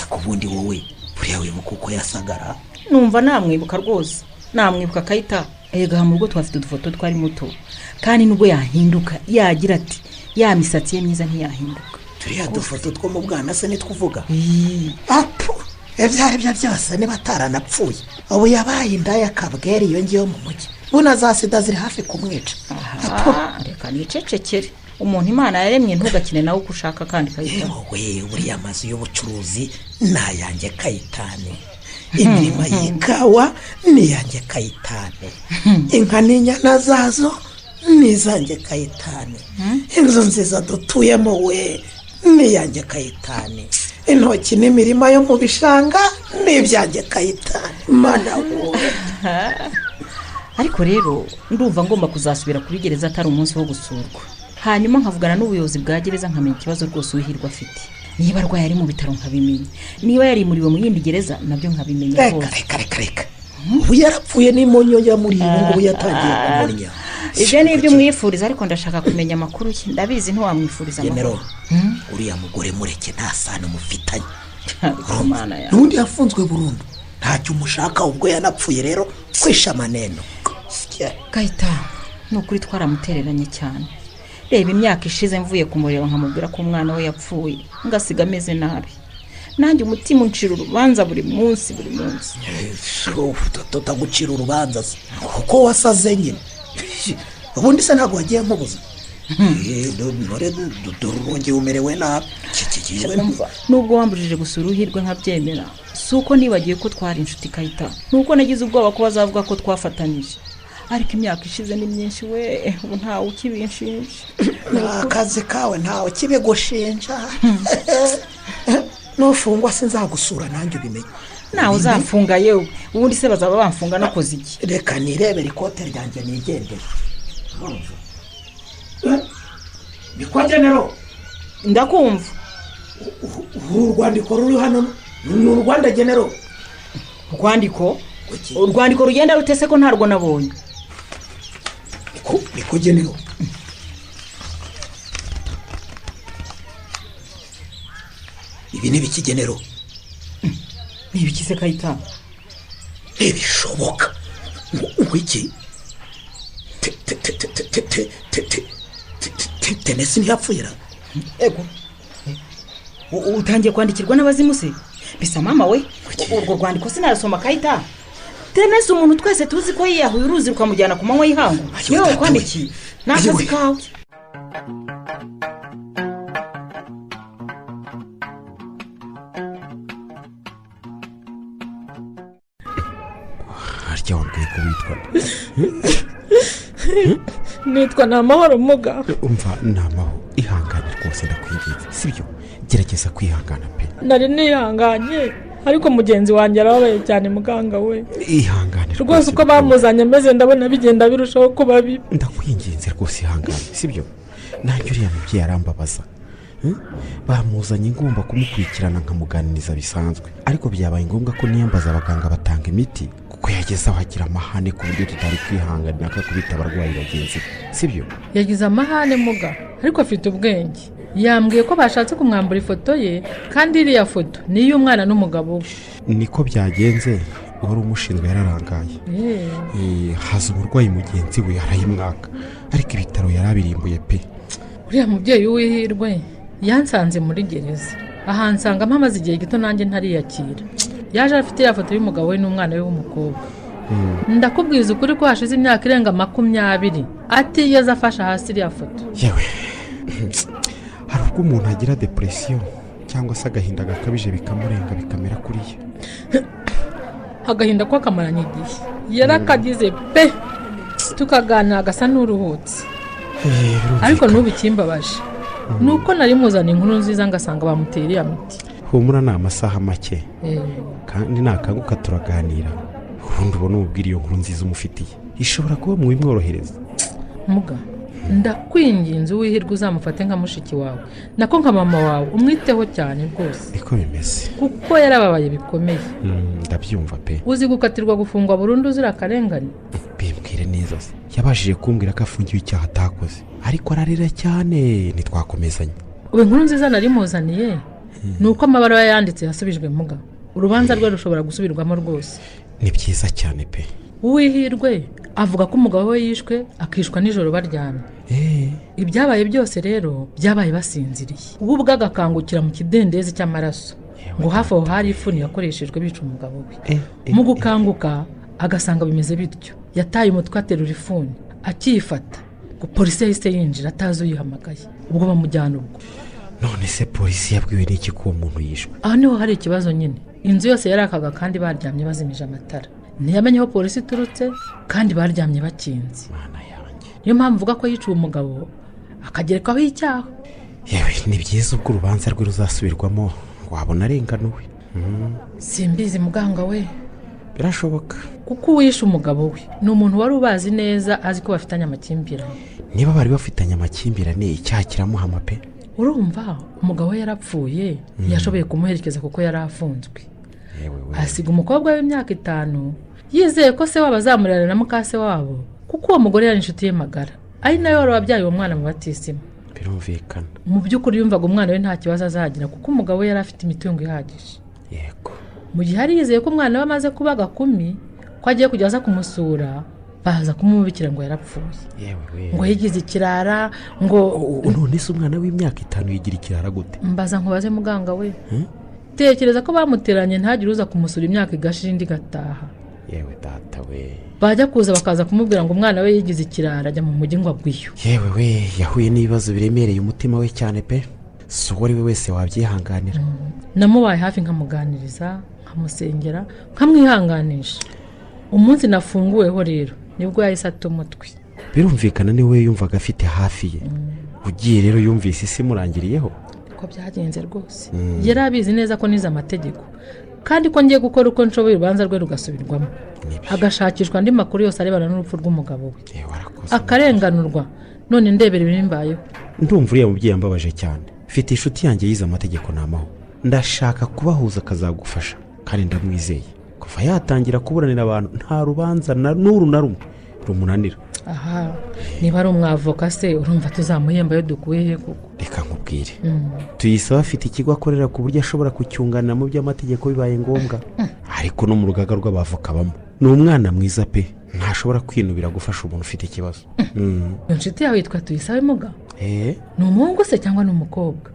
ku bundi wowe buriya wibuka uko yasagara numva namwibuka rwose namwibuka kayita ega mu rugo twafite udufoto twari muto kandi nubwo yahinduka yagira ati ya misatsi ye myiza ntiyahinduka turiya dufoto two mu bwana se nitwuvuga ibyari byo byose niba ataranapfuye ubu yabaye indaya kabweri iyo ngiyo mu mujyi buna za sida ziri hafi kumwica reka nicecekere umuntu imana yaremye ntugakine nawe uko ushaka kandi kayitana wowe uriya mazu y'ubucuruzi nayanjye kayitane imirima y'ikawa niyanjye kayitane inka n'inyana zazo nizanjye kayitane inzu nziza dutuyemo we niyanjye kayitane intoki n'imirima yo mu bishanga n'ibyanjye kayitane mana wowe ariko rero ndumva ngomba kuzasubira kuri gereza atari umunsi wo gusurwa hanyuma nkavugana n'ubuyobozi bwa gereza nkamenya ikibazo rwose uhirwa afite niba arwaye ari mu bitaro nkabimenya niba yarimuriwe mu yindi gereza nabyo nkabimenya rwose. reka ubu yarapfuye n'imonyo yamuriye ubu ngubu yatangiye kumunya. ibyo ni ibyo umwifuriza ariko ndashaka kumenya amakuru ye ndabizi ntiwamwifuriza amakuru. uriya mugore mureke nta sano mufitanye. n'undi yafunzwe burundu ntacyo umushaka ubwo yanapfuye rero kwisha amaneno. Kayita ni ukuri twaramutereranye cyane. Reba imyaka ishize mvuye kumureba nkamubwira ko umwana we yapfuye ngasiga ameze nabi. Nanjye umutima uncira urubanza buri munsi. Tutagucira urubanza kuko wasaze nyine. Ubundi se ntabwo wagiye nkubuza. Nore durongeye umerewe nabi. Nubwo wambujije gusura uhirwe nkabyemera. Suko nibagiye ko twari inshuti Kayita. Nuko nagize ubwoba ko bazavuga ko twafatanije. Ariko imyaka ishize ni myinshi we ubu ntawe ukibinshinja. Akazi kawe ntawe kibigushinja. Nufungwa sinzagusura nanjye ubimenye. Nawe uzafunga yewe ubundi se bazaba bamfunga nakoze iki? Reka nirebere ikote ryanjye nigendere. Bikwa genero ndakumva. Urwandiko ruri hano ni urwanda genero. Urwandiko rugenda rutese ko ntarwo nabonye. Niko genero. Ibi ni biki genero? Ni biki se Kayita? Ntibishoboka. Ngwiki. Tenesi ntiyapfuye. Ego. Utangiye kwandikirwa n'abazimu se? Bisa mama we. Urwo rwandiko sinarasoma Kayita. Tenesi umuntu twese tuzi ko yiyahuye uruzi rukamujyana ku manywa y'ihangu. Yewe kwandiki. Nakazi kawe. Harya wambwiye ko witwa nitwa Namahoro muga. Umva Namahoro ihangane rwose ndakwinginze sibyo gerageza kwihangana pe. Nari nihanganye ariko mugenzi wanjye arababaye cyane muganga we. Ihangane rwose uko bamuzanye ameze ndabona bigenda birushaho kuba bibi. Ndakwinginze rwose ihangane sibyo nanjye uriya mubyeyi arambabaza. Bamuzanye ngomba kumukurikirana nkamuganiriza bisanzwe ariko byabaye ngombwa ko niyambaza abaganga batanga imiti kuko yageze aho agira amahane ku buryo tutari kwihanganira akakubita abarwayi bagenzi sibyo. Yagize amahane muga ariko afite ubwenge. Yambwiye ko bashatse kumwambura ifoto ye kandi iriya foto ni iy'umwana n'umugabo we. Niko byagenze wari umushinzwe yararangaye. Haza umurwayi mugenzi we arayimwaka ariko ibitaro yarabirimbuye pe. Uriya mubyeyi w'ihirwe yansanze muri gereza ahansanga mpamaze igihe gito nanjye ntariyakira. Yaje afite ya foto y'umugabo we n'umwana we w'umukobwa. Ndakubwiza ukuri ko hashize imyaka irenga 20 atiyeza afasha hasi iriya foto. Yewe hari ubwo umuntu agira depression cyangwa se agahinda gakabije bikamurenga bikamera kuriya. Agahinda ko akamaranye igihe yarakagize pe tukaganira agasa n'uruhutse. Ariko n'ubu ikimbabaje nuko nari muzana inkuru nziza ngasanga bamutera ya miti. Humura ni amasaha make kandi nakanguka turaganira ubundi ubona ubwira iyo nkuru nziza umufitiye ishobora kuba mu bimworohereza. Muga ndakwinginze wihirwe uzamufate nka mushiki wawe nako nka mama wawe umwiteho cyane rwose. Niko bimeze kuko yarababaye bikomeye. Ndabyumva pe. Uzi gukatirwa gufungwa burundu uzira akarengane. Bimbwire neza yabashije kumbwira ko afungiwe icyaha atakoze ariko ararira cyane ntitwakomezanye. Ubu inkuru nziza nari muzaniye nuko amabara yanditse yasubijwe muga urubanza rwe rushobora gusubirwamo rwose. Ni byiza cyane pe. Uwihirwe avuga ko umugabo we yishwe akishwa nijoro baryamye. Ibyabaye byose rero byabaye basinziriye. Ubu bwagakangukira mu kidendezi cy'amaraso ngo hafi aho hari ifuni yakoreshejwe bica umugabo we. Mu gukanguka agasanga bimeze bityo yataye umutwe aterura ifuni akifata ngo polisi yahise yinjira atazi uyihamagaye ubwo bamujyana ubwo. None se polisi yabwiwe n'iki ko uwo muntu yishwe? Aho niho hari ikibazo nyine. Inzu yose yarakaga kandi baryamye bazimije amatara. Ntiyamenye aho polisi iturutse kandi baryamye bakinze. Niyo mpamvu mvuga ko yiciwe umugabo akagerekaho icyaha. Yewe ni byiza ubwo urubanza rwe ruzasubirwamo wabona arenganuwe. Simbizi muganga we. Birashoboka kuko uwishe umugabo we ni umuntu wari ubazi neza azi ko bafitanye amakimbirane. Niba bari bafitanye amakimbirane icyaha kiramuhama pe. urumva umugabo we yarapfuye yashoboye kumuherekeza kuko yari afunzwe asiga umukobwa w'imyaka 5 yizeye ko se wabo azamurera na mukase wabo kuko uwo mugore yari inshuti ye magara ari nayo wari wabyaye uwo mwana mu batisima. birumvikana Mu by'ukuri yumvaga umwana we nta kibazo azagira kuko umugabo we yari afite imitungo ihagije. yego Mu gihe ari yizeye ko umwana we amaze kuba gakumi ko agiye kujya aza kumusura baza kumubikira ngo yarapfuye. yewe Ngo yigize ikirara ngo none se umwana w'imyaka 5 yigira ikirara gute? mbaza nkubaze muganga we. Tekereza ko bamuteranye ntagire uza kumusura imyaka igashira indi gataha. yewe data we Bajya kuza bakaza kumubwira ngo umwana we yigize ikirara ajya mu mujyi ngo agwiyo. yewe we yahuye n'ibibazo biremereye umutima we cyane pe. si uwo ari we wese wabyihanganira. Namubaye hafi nkamuganiriza nkamusengera nkamwihanganisha. Umunsi nafunguweho rero nibwo yahise ata umutwe. birumvikana niwe yumvaga afite hafi ye. ugiye rero yumvise isi murangiriyeho Ko byagenze rwose. Yari abizi neza ko nize amategeko kandi ko ngiye gukora uko nshoboye urubanza rwe rugasubirwamo. Hagashakishwa andi makuru yose arebana n'urupfu rw'umugabo we. Akarenganurwa none ndebera ibimbayeho. ndumva uriya mubyeyi yambabaje cyane. mfite inshuti yanjye yize amategeko n'amaho. ndashaka kubahuza akazagufasha kandi ndamwizeye. kuva yatangira kuburanira abantu nta rubanza na n'uru na rumwe rumunanira. Aha niba ari umwavoka se urumva tuzamuhemba yo dukuye he koko? reka nkubwire tuyisaba afite ikigo akorera ku buryo ashobora kucyunganira mu by'amategeko bibaye ngombwa. ariko no mu rugaga rw'abavoka bamo ni umwana mwiza pe. ntashobora kwinubira gufasha umuntu ufite ikibazo. inshuti yawe yitwa Tuyisabe Muga? ni umuhungu se cyangwa ni umukobwa?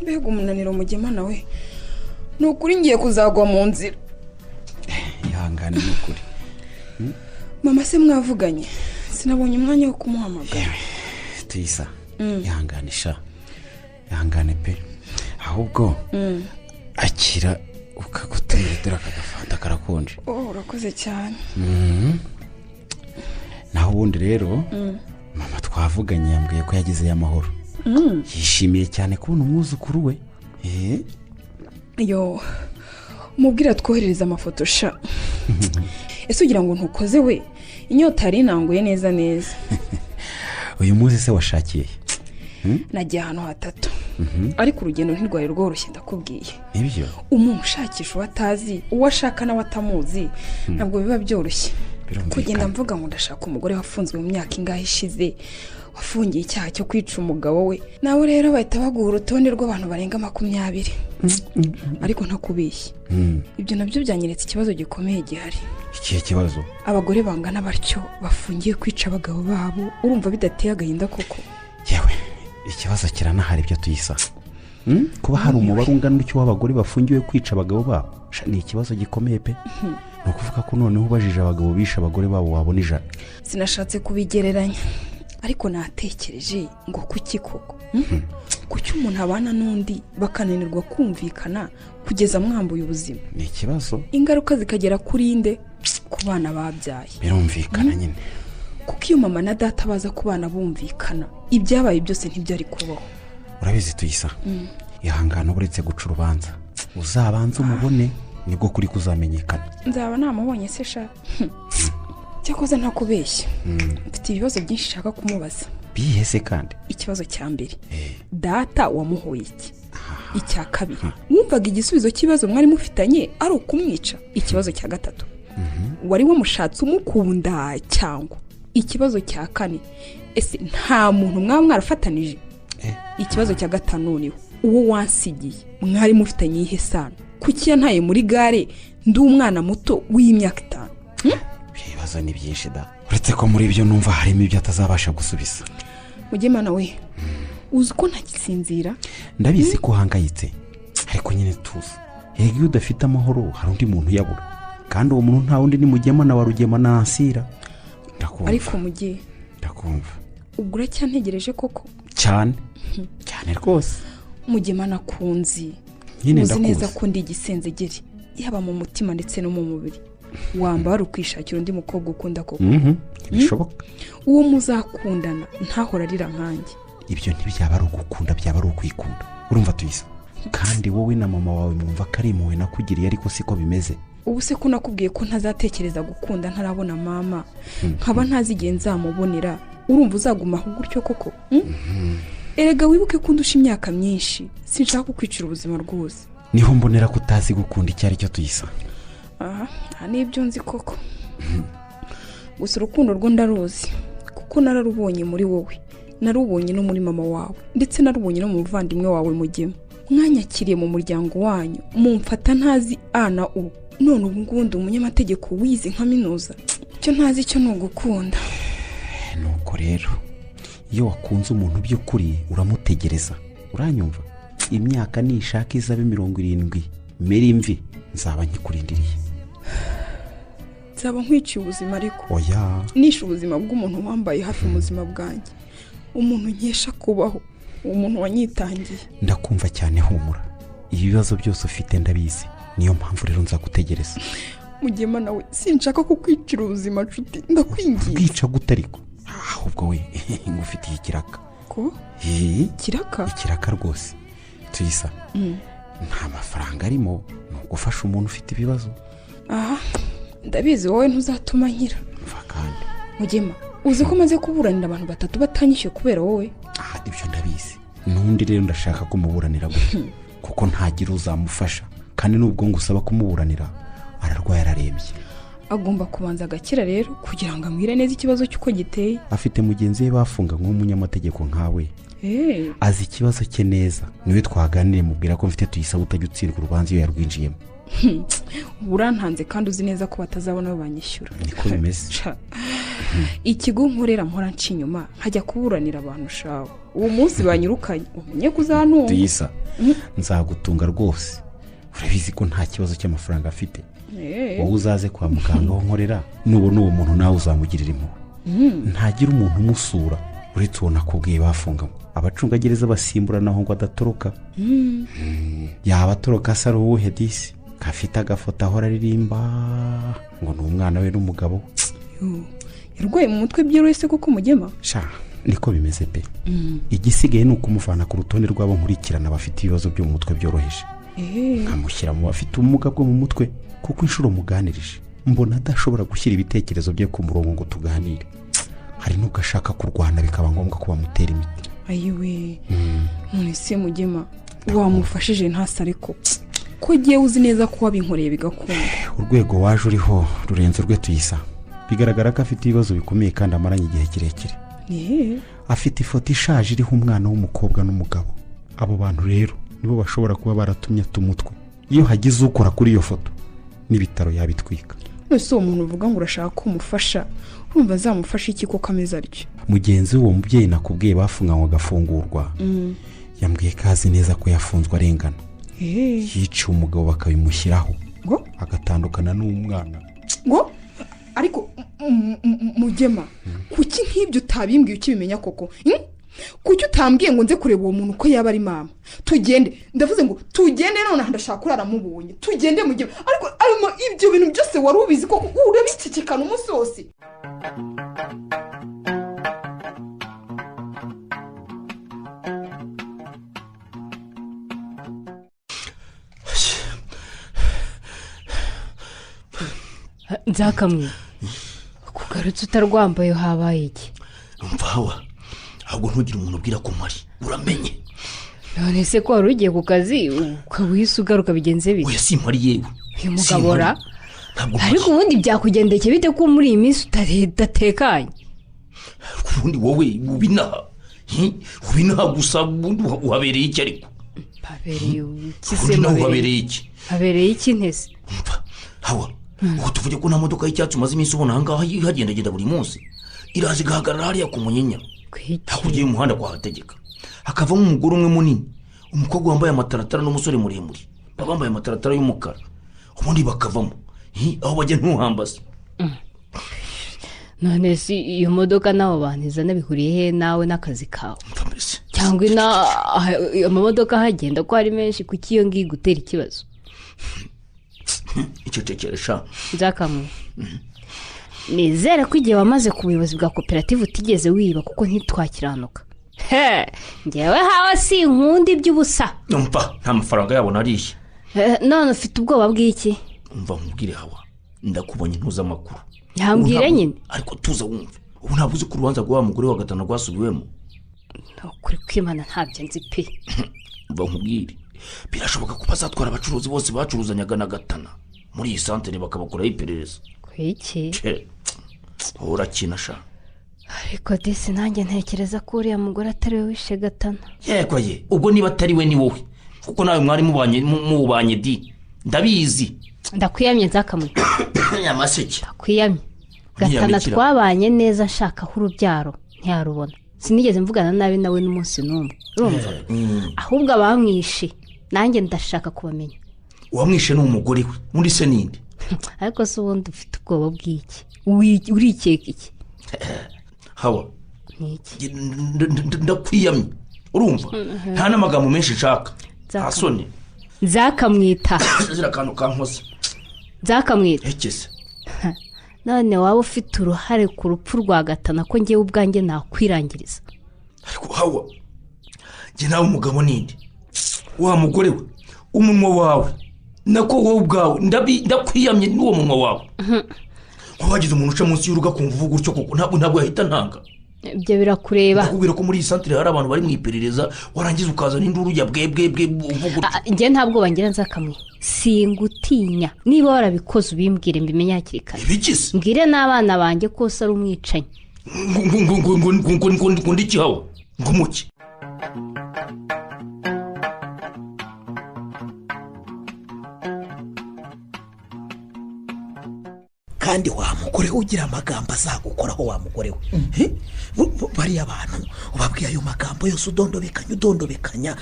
mbega umunaniro mugema nawe ni ukuri ngiye kuzagwa mu nzira. ihangane ni ukuri. mama se mwavuganye sinabonye umwanya wo kumuhamagara. tuyisa ihanganisha ihangane pe. ahubwo akira ukaguterera akagafanta karakonje. urakoze cyane. naho ubundi rero mama twavuganye yambwiye ko yagezeyo amahoro. yishimiye cyane kubona umwuzukuru we. yo mubwira twoherereza amafoto sha. ese ugira ngo ntukoze we inyota yari inanguye neza neza. uyu munsi se washakiye? nagiye ahantu hatatu ariko urugendo ntirwari rworoshye ndakubwiye. nibyo umuntu ushakisha uwo atazi uwo ashaka nawe atamuzi ntabwo biba byoroshye. kugenda mvuga ngo ndashaka umugore wafunzwe mu myaka ingahe ishize wafungiye icyaha cyo kwica umugabo we nawe rero bahita baguha urutonde rw'abantu barenga 20. ariko ntakubeshye ibyo nabyo byanyeretse ikibazo gikomeye gihari. ikihe kibazo? abagore bangana batyo bafungiye kwica abagabo babo urumva bidateye agahinda koko? yewe ikibazo kiranahari ibyo tuyisa. kuba hari umubare ungana n'icyo w'abagore bafungiwe kwica abagabo babo ni ikibazo gikomeye pe. ni ukuvuga ko noneho ubajije abagabo bishe abagore babo wabona ijana. sinashatse kubigereranya ariko natekereje ngo kuki koko kuki umuntu abana n'undi bakananirwa kumvikana kugeza mwambuye ubuzima? ni ikibazo. ingaruka zikagera kuri inde? ku bana babyaye. birumvikana nyine. kuko iyo mama na data baza ku bana bumvikana ibyabaye byose ntibyari kubaho. urabizi tuyisa ihangana uretse guca urubanza uzabanza umubone nibwo kuri kuzamenyekana. nzaba namubonye se sha. cyakoze ntakubeshya mfite ibibazo byinshi nshaka kumubaza. bihese kandi ikibazo cyambere data wamuhoye iki? icya kabiri wumvaga igisubizo cy'ibibazo mwari mufitanye ari ukumwica? ikibazo cya gatatu wari wamushatse umukunda cyangwa? ikibazo cya kane ese nta muntu mwaba mwarafatanije? ikibazo cya gatanu niho uwo wansigiye mwari mufitanye ihe sano kuki yantaye muri gare ndi umwana muto w'imyaka 5? ibibazo ni byinshi da. uretse ko muri ibyo numva harimo ibyo atazabasha gusubiza. mugemana we uzi ko ntagisinzira? ndabizi ko uhangayitse ariko nyine tuzi yego iyo udafite amahoro hari undi muntu uyabura kandi uwo muntu nta wundi ni mugemana wa rugema na ansira. ndakumva ariko mugiye ndakumva ubwo uracyantegereje koko? cyane cyane rwose. mugemana kunzi nyine uzi ndakuzi neza ko ndi igisenzegeri yaba mu mutima ndetse no mu mubiri. wambara ukwishakira undi mukobwa ukunda koko? bishoboka. uwo muzakundana ntahora arira nkanjye. ibyo ntibyaba ari ugukunda byaba ari ukwikunda. urumva tuyisa kandi wowe na mama wawe mwumva ko ari impuhwe nakugiriye ariko siko bimeze. ubu se ko nakubwiye ko ntazatekereza gukunda ntarabona mama nkaba ntazi igihe nzamubonera urumva uzagumaho gutyo koko erega wibuke ko undusha imyaka myinshi sinshaka kukwicira ubuzima rwose niho mbonera ko utazi gukunda icyo ari cyo tuyisa aha nibyo nzi koko gusa urukundo rwo ndaruzi kuko nararubonye muri wowe narubonye no muri mama wawe ndetse narubonye no mu muvandimwe wawe Mugema mwanyakiriye mu muryango wanyu mumfata ntazi ana u none ubu ngubu ndi umunyamategeko wize nka minuza icyo ntazi cyo ni ugukunda nuko rero iyo wakunze umuntu by'ukuri uramutegereza uranyumva imyaka nishaka izabe 70 meri imvi nzaba nkikurindiriye nzaba nkwiciye ubuzima ariko oya nishe ubuzima bw'umuntu wambaye hafi mu buzima bwanjye umuntu nkesha kubaho umuntu wanyitangiye ndakumva cyane humura ibibazo byose ufite ndabizi niyo mpamvu rero nzagutegereza Mugema nawe sinshaka kukwicira ubuzima nshuti ndakwingiye bwica gutariko ahubwo we ngufitiye ikiraka ko kiraka ikiraka rwose tuyisa nta mafaranga arimo ni ugufasha umuntu ufite ibibazo ndabizi wowe ntuzatuma nkira mva kandi Mugema uzi ko maze kuburanira abantu 3 batanyishyuye kubera wowe ibyo ndabizi n'undi rero ndashaka kumuburanira gutya kuko ntagira uzamufasha kandi nubwo ngusaba kumuburanira ararwaye ararembye agomba kubanza agakira rero kugira ngo amwire neza ikibazo cy'uko giteye afite mugenzi we bafunga nk'umunyamategeko nkawe azi ikibazo cye neza niwe twaganiriye mubwira ko mfite tuyisaba utajya utsindwa urubanza iyo yarwinjiyemo urantanze kandi uzi neza ko batazabona abo banyishyura niko bimeze ikigo nkorera mpora nci inyuma nkajya kuburanira abantu shawe uwo munsi banyirukanye umenye kuzantunga tuyisa nzagutunga rwose urabizi ko nta kibazo cy'amafaranga afite wowe uzaze kwa muganga aho nkorera nubona uwo muntu nawe uzamugirira impuhwe ntagira umuntu umusura uretse uwo nakubwiye bafungamo abacungagereza basimburanaho ngo adatoroka yaba atoroka asa ari uwuhe disi gafite agafoto ahora aririmba ngo ni umwana we n'umugabo yarwaye mu mutwe byoroshye kuko Mugema niko bimeze pe igisigaye ni ukumuvana ku rutonde rw'abo nkurikirana bafite ibibazo byo mu mutwe byoroheje nkamushyira mu bafite ubumuga bwo mu mutwe kuko inshuro muganirije mbona adashobora gushyira ibitekerezo bye ku murongo ngo tuganire hari n'ubwo ashaka kurwana bikaba ngombwa ko bamutera imiti ayiwe none se Mugema wamufashije ntasa ariko ko giye uzi neza ko wabinkoreye bigakunda urwego waje uriho rurenze urwe tuyisa bigaragara ko afite ibibazo bikomeye kandi amaranye igihe kirekire afite ifoto ishaje iriho umwana w'umukobwa n'umugabo abo bantu rero nibo bashobora kuba baratumye tumutwe iyo hagize ukora kuri iyo foto n'ibitaro yabitwika ese uwo muntu uvuga ngo urashaka ko umufasha urumva azamufasha iki ko kameze aryo mugenzi w'uwo mubyeyi nakubwiye bafunganywe agafungurwa yambwiye ko azi neza ko yafunzwe arengana yiciye umugabo bakabimushyiraho agatandukana n'umwana ngo ariko Mugema kuki nk'ibyo utabimbwiye ukibimenya koko kuki utambwiye ngo nze kureba uwo muntu ko yaba ari mama tugende ndavuze ngo tugende none ndashaka kurara mubonye tugende Mugema ariko arimo ibyo bintu byose wari ubizi koko urabicikikana umunsi wose nzakamwe kugarutse utarwambaye habaye iki mvawa ahubwo ntugire umuntu ubwira ko mpari uramenye none se ko wari ugiye ku kazi ukaba uhise ugaruka bigenze bite oya simpari yewe uyu mugabo ra ariko ubundi byakugendekeye bite ko muri iyi minsi udatekanye ubundi wowe ubinaha gusa ubundi uhabereye iki ariko habereye iki se uhabereye iki habereye iki ntese hawa ubu tuvuge ko nta modoka y'icyatsi umaze iminsi ubona ahangaha hagendagenda buri munsi iraje igahagarara hariya ku munyinya hakurya y'umuhanda kwahategeka hakavamo umugore umwe munini umukobwa wambaye amataratara n'umusore muremure bambaye amataratara y'umukara ubundi bakavamo aho bajya ntuhambaze none si iyo modoka n'abo bantu izana bihuriye he nawe n'akazi kawe cyangwa amamodoka ahagenda ko ari menshi kuki iyo ngiyo gutera ikibazo icyo tekeresha nzakamwe nizere ko igihe wamaze ku buyobozi bwa koperative utigeze wiba kuko ntitwakiranuka ngewe hawa si inkundi by'ubusa nta mafaranga yabo nariye none ufite ubwoba bw'iki umva nkubwire hawa ndakubonye ntuza amakuru yambwire nyine ariko tuza wumve ubu ntabwo uzi ko urubanza rwa mugore wa gatanu rwasubiwemo kuri kwimana ntabyo nzi pe umva nkubwire birashoboka ko bazatwara abacuruzi bose bacuruzanyaga na gatana muri iyi santere bakabakuraho iperereza kwiki urakina sha ariko disi nanjye ntekereza ko uriya mugore atari we wishe gatana yego ye ubwo niba atari we ni wowe kuko nawe mwari mubanye di ndabizi ndakwiyamye nzakamwe nyamaseke ndakwiyamye gatana twabanye neza nshakaho urubyaro ntiyarubona sinigeze mvugana nabi nawe n'umunsi n'umwe urumva ahubwo abamwishe nanjye ndashaka kubamenya uwamwishe ni umugore we muri se ninde ariko se ubundi ufite ubwoba bw'iki urikeka iki hawa ndakwiyamye urumva nta n'amagambo menshi nshaka ntasone nzakamwita zira akantu kankoze nzakamwita ekese none waba ufite uruhare ku rupfu rwa gatana ko ngewe ubwanjye nakwirangiriza ariko hawa njye nawe umugabo ninde wa mugore we umunwa wawe nako wowe ubwawe ndakwiyamye n'uwo munwa wawe ko wagize umuntu uca munsi y'urugo akumva uvuga utyo koko ntabwo yahita ntanga ibyo birakureba ndakubwira ko muri iyi santere hari abantu bari mu iperereza warangiza ukazana induru ya bwebwebwe uvuga utyo njye ntabwo bangira nzakamwe singutinya niba warabikoze ubimbwire mbimenye hakiri kare ibigize mbwire n'abana banjye ko se ari umwicanyi ngo ndiki hawa ngo umuki kandi wa mugore ugira amagambo azagukoraho wa mugore we bariya abantu ubabwiye ayo magambo yose udondobekanya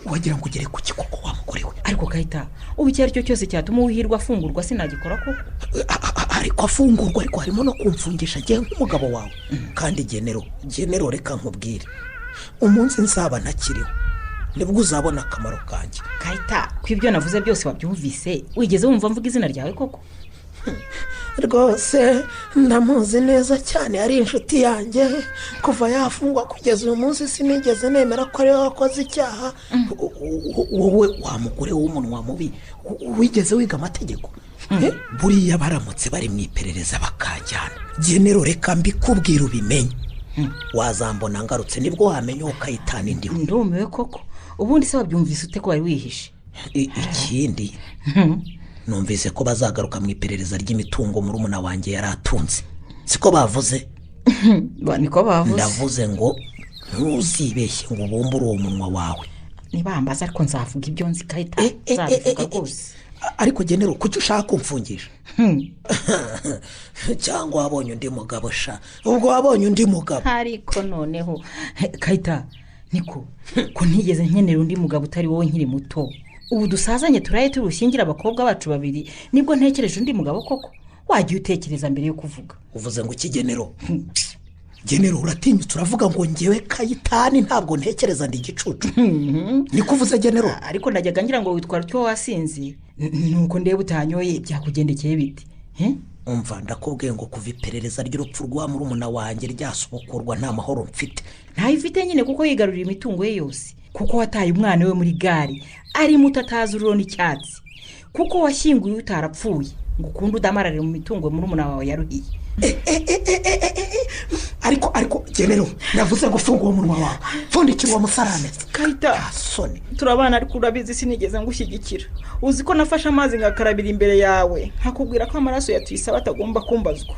wagira ngo ugere ku kikoko wa mugore we ariko kahita ubu icyo ari cyo cyose cyatuma uwihirwa afungurwa sinagikora ko ariko afungurwa ariko harimo no kumfungisha agiye nk'umugabo wawe kandi genero reka nkubwire umunsi nzaba ntakiriho nibwo uzabona akamaro kanjye kahita ko ibyo navuze byose wabyumvise wigeze wumva mvuga izina ryawe koko rwose ndamuzi neza cyane ari inshuti yanjye kuva yafungwa kugeza uyu munsi sinigeze nemera ko ariwe wakoze icyaha wowe wa mugore w'umunwa mubi wigeze wiga amategeko buriya baramutse bari mu iperereza bakajyana genero reka mbikubwira ubimenye wazambona ngarutse nibwo wamenya ukayitana indiho ndumiwe koko ubundi se wabyumvise ute ko wari wihishe ikindi numvise ko bazagaruka mu iperereza ry'imitungo murumuna wanjye yari atunze siko bavuze niko bavuze ndavuze ngo ntuzibeshye ngo ubumbure uwo munwa wawe nibambaza ariko nzavuga ibyo nzi kahita nzabivuga rwose ariko genero kuki ushaka kumfungisha cyangwa wabonye undi mugabo sha ubwo wabonye undi mugabo ariko noneho kahita niko ko ntigeze nkenera undi mugabo utari wowe nkiri muto ubu dusazanye turaye turushingira abakobwa bacu babiri nibwo ntekereje undi mugabo koko wagiye utekereza mbere yo kuvuga uvuze ngo iki genero uratinyutse uravuga ngo ngewe kayitani ntabwo ntekereza ndi igicucu niko uvuze genero ariko najyaga ngira ngo witwara utyo wasinzi nuko ndeba utanyoye byakugendekeye bite umva ndakubwiye ngo kuva iperereza ry'urupfu rwa murumuna wanjye ryasubukurwa nta mahoro mfite ntayifite nyine kuko yigarurira imitungo ye yose kuko wataye umwana we muri gare ari muto atazi ururo n'icyatsi kuko washyinguye utarapfuye ngo ukunde udamarare mu mitungo murumuna wawe yaruhiye ariko genero navuze ngo funga uwo munwa wawe pfundikira uwo musarane kahita turabana ariko urabizi sinigeze ngushyigikira uzi ko nafashe amazi ngakarabira imbere yawe nkakubwira ko amaraso yatwisaba atagomba kumbazwa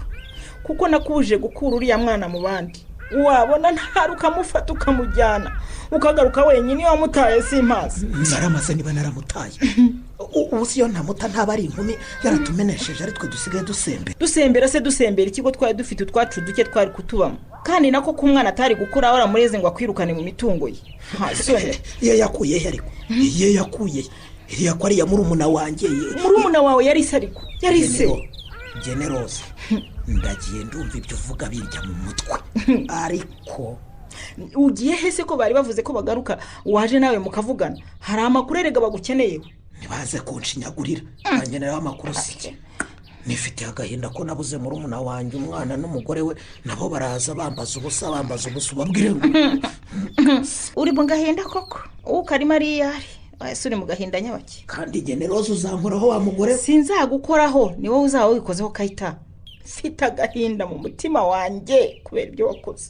kuko nakubuje gukura uriya mwana mu bandi wabona ntari ukamufata ukamujyana ukagaruka wenyine iyo wamutaye simpazi naramaze niba naramutaye ubu siyo ntamuta ntaba ari inkumi yaratumenesheje ari twe dusigaye dusembera ikigo twari dufite utwacu duke twari kutubamo kandi nako ko umwana atari gukura waramureze ngo akwirukane mu mitungo ye ye yakuye he ariko ye yakuye iriya ko ari ya murumuna wanjye murumuna wawe yari se ariko yari se generose ndagiye ndumva ibyo uvuga birya mu mutwe ariko ugiye hese ko bari bavuze ko bagaruka waje nawe mukavugana hari amakuru erega bagukeneye ntibaze kunshinyagurira bangeneraho amakuru sike nifitiye agahinda ko nabuze murumuna wanjye umwana n'umugore we nabo baraza bambaza ubusa ubabwire ngo uri mu gahinda koko uwo karimo ari yari ese uri mu gahinda nyabaki kandi generoza uzankoraho wa mugore sinzagukoraho ni wowe uzaba wikozeho kayita mfite agahinda mu mutima wanjye kubera ibyo wakoze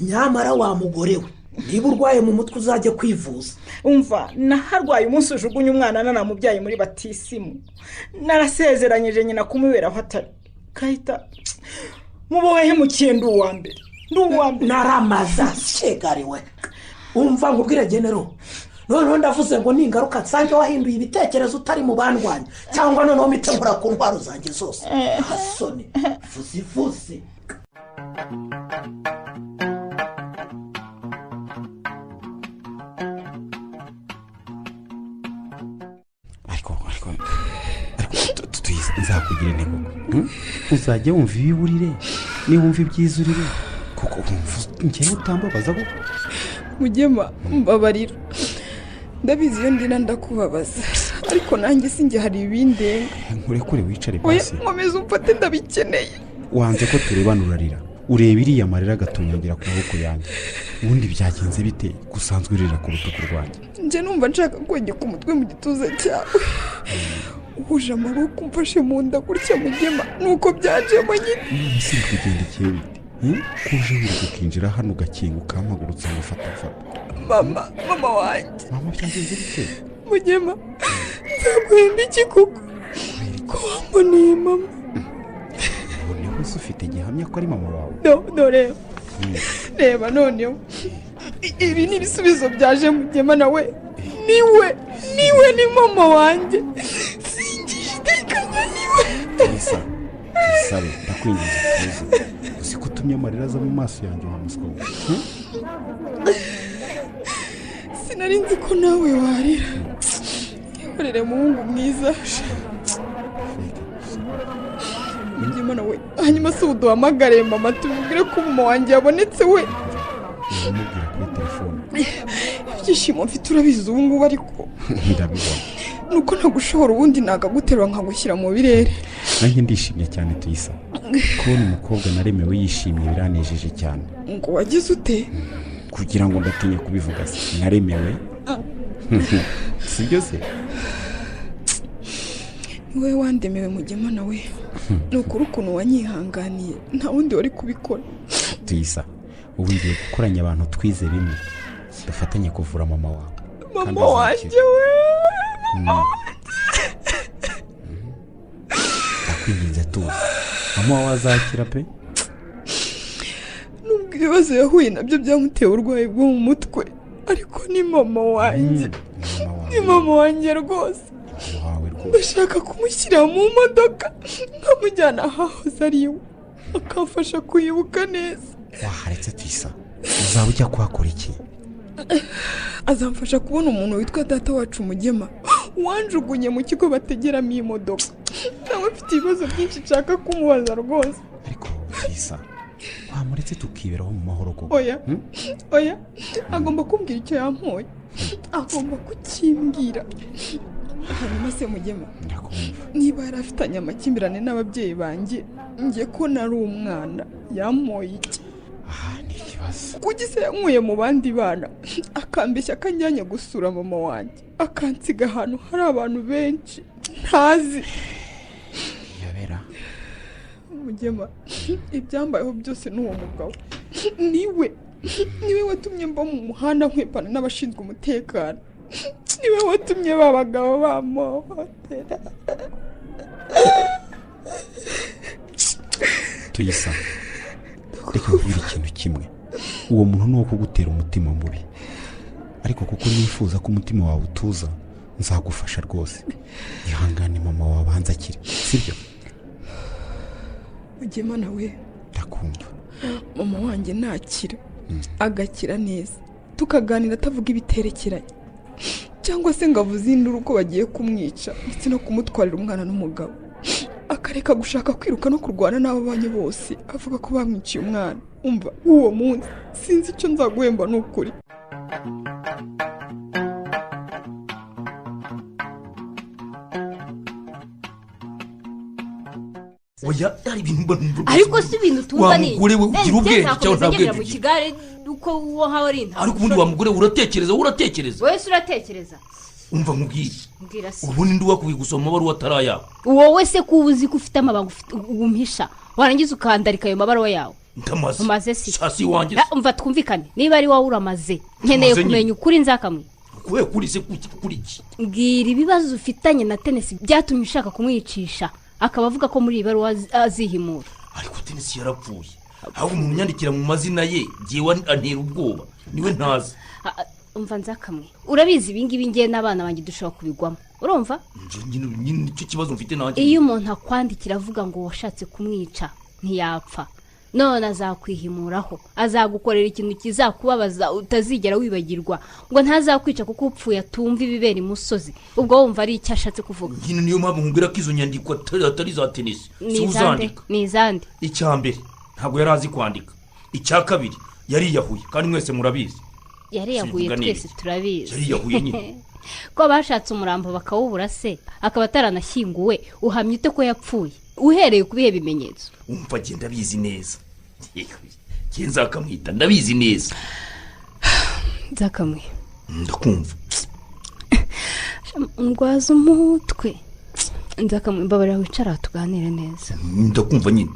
nyamara wa mugore we niba urwaye mu mutwe uzajya kwivuza umva naharwaye umunsi ujugunye umwana nanamubyaye muri batisimu narasezeranyije nyina kumuberaho atari kayita mubohehe mu kintu uwa mbere naramaza shegariwe umva nkubwire genero noneho ndavuze ngo ningaruka nsange wahinduye ibitekerezo utari mu bandwanya cyangwa noneho mitegura ku ntwaro zanjye zose hasoni vuzi ariko nzakugira intego uzajya wumva ibiburire niba wumva ibyizurire kuko njyewe utambabaza ko mugema mbabarira ndabizi iyo ndina ndakubabaza ariko nanjye sinjye hari ibindenga nkurekure wicare basi nkomeze umfate ndabikeneye wanze ko turebana urarira ureba iriya marira agatunyangira ku maboko yanjye ubundi byagenze bite gusanzwe urira ku rutugu rwanjye njye numva nshaka kwegeka umutwe mu gituza cyawe uhuje amaboko umfashe mu nda gutya mugema nuko byajemo nyine isi kugendekeye bite kuje wiri ukinjira hano ugakinga ukampagurutsa ngufata mama wanjye mama byagenze bite mugema nzaguhemba iki kuko ko wamboneye mama noneho se ufite gihamya ko ari mama wawe dore reba noneho ibi ni ibisubizo byaje mugema nawe niwe ni mama wanjye singishitekanya niwe sabe ndakwinjiza tuzi uzi ko utumye amarira aza mu maso yanjye wa muswa sinari nzi ko nawe warira nkorere muhungu mwiza mugema nawe hanyuma se uduhamagare mama tubwire ko mama wanjye yabonetse we umubwira kuri telefone ibyishimo mfite urabizi ubu ngubu ariko ndabibona nuko ntagushobora ubundi nagaguterura nkagushyira mu birere nanjye ndishimye cyane tuyisa kubona umukobwa naremewe yishimye biranejeje cyane ngo wagize ute kugira ngo ndatinye kubivuga naremewe sibyo se niwe wandemewe mugema nawe nukuri ukuntu wanyihanganiye nta wundi wari kubikora tuyisa ubu ngiye gukoranya abantu twize bimwe dufatanye kuvura mama wawe mama wanjye we ndakwinginze tuzi mama wawe azakira pe nubwo ibibazo yahuye nabyo byamuteye uburwayi bwo mu mutwe ariko ni mama wanjye ni mama wanjye rwose ndashaka kumushyira mu modoka nkamujyana ahahoze ari iwe akamfasha kuyibuka neza waharetse tuyisa uzaba ujya kuhakora iki azamfasha kubona umuntu witwa data wacu mugema wanjugunye mu kigo bategeramo imodoka nawe mfite ibibazo byinshi nshaka kumubaza rwose ariko tuyisa wamuretse tukiberaho mu mahoro koko oya agomba kumbwira icyo yampoye agomba kukimbwira hanyuma se mugema niba yari afitanye amakimbirane n'ababyeyi banjye njye ko nari umwana yampoye iki ni ikibazo kuki se yankuye mu bandi bana akambeshya akanjyanye gusura mama wanjye akansiga ahantu hari abantu benshi ntazi yabera mugema ibyambayeho byose n'uwo mugabo niwe watumye mba mu muhanda nkwepana n'abashinzwe umutekano niwe watumye ba bagabo bamuhotera tuyisa reka nkubwire ikintu kimwe uwo muntu ni uwo kugutera umutima mubi ariko kuko nifuza ko umutima wawe utuza nzagufasha rwose ihangane mama wawe abanza akire sibyo mugema nawe ndakumva mama wanjye nakira agakira neza tukaganira atavuga ibiterekeranye cyangwa se ngo avuze induru uko bagiye kumwica ndetse no kumutwarira umwana n'umugabo akareka gushaka kwiruka no kurwana n'ababanye bose avuga ko bamwiciye umwana umva uwo munsi sinzi icyo nzaguhemba n'ukuri oya hari ibintu mbona ariko si ibintu tuza ni wamugure we ugira ubwenge cyangwa nta bwenge mu kigare ko uwo nkaho ari intabwo ariko ubundi wa mugore uratekereza wese uratekereza umva nkubwire mbwira se ubundi ndi wakubwiye gusoma amabaruwa atarayawe wowe se ko uzi ko ufite amabanga umpisha warangiza ukandarika ayo mabaruwa yawe ndamaze umaze si sasi wanjye umva twumvikane niba ari wowe uramaze nkeneye kumenya ukuri nzakamwe kubera kuri se kuri iki mbwira ibibazo ufitanye na tenesi byatumye ushaka kumwicisha akaba avuga ko muri iyi baruwa azihimura ariko tenesi yarapfuye ahubwo umuntu unyandikira mu mazina ye ngewe antera ubwoba niwe ntazi umva nzakamwe urabizi ibingibi ngiye n'abana banjye dushobora kubigwamo urumva nicyo kibazo mfite nanjye iyo umuntu akwandikira avuga ngo washatse kumwica ntiyapfa none azakwihimuraho azagukorera ikintu kizakubabaza utazigera wibagirwa ngo ntazakwica kuko upfuye atumva ibibera imusozi ubwo wumva ari icyo ashatse kuvuga nyine niyo mpamvu nkubwira ko izo nyandiko atari za tenisi si uzandika ni izande icyambere ntabwo yari azi kwandika icya kabiri yariyahuye kandi mwese murabizi yariyahuye twese turabizi yariyahuye nyine ko bashatse umurambo bakawubura se akaba ataranashyinguwe uhamya ute ko yapfuye uhereye ku bihe bimenyetso umva agenda abizi neza nzakamwita ndabizi neza nzakamwe ndakumva ndwaza umutwe nzakamwe mbabarira wicara tuganire neza ndakumva nyine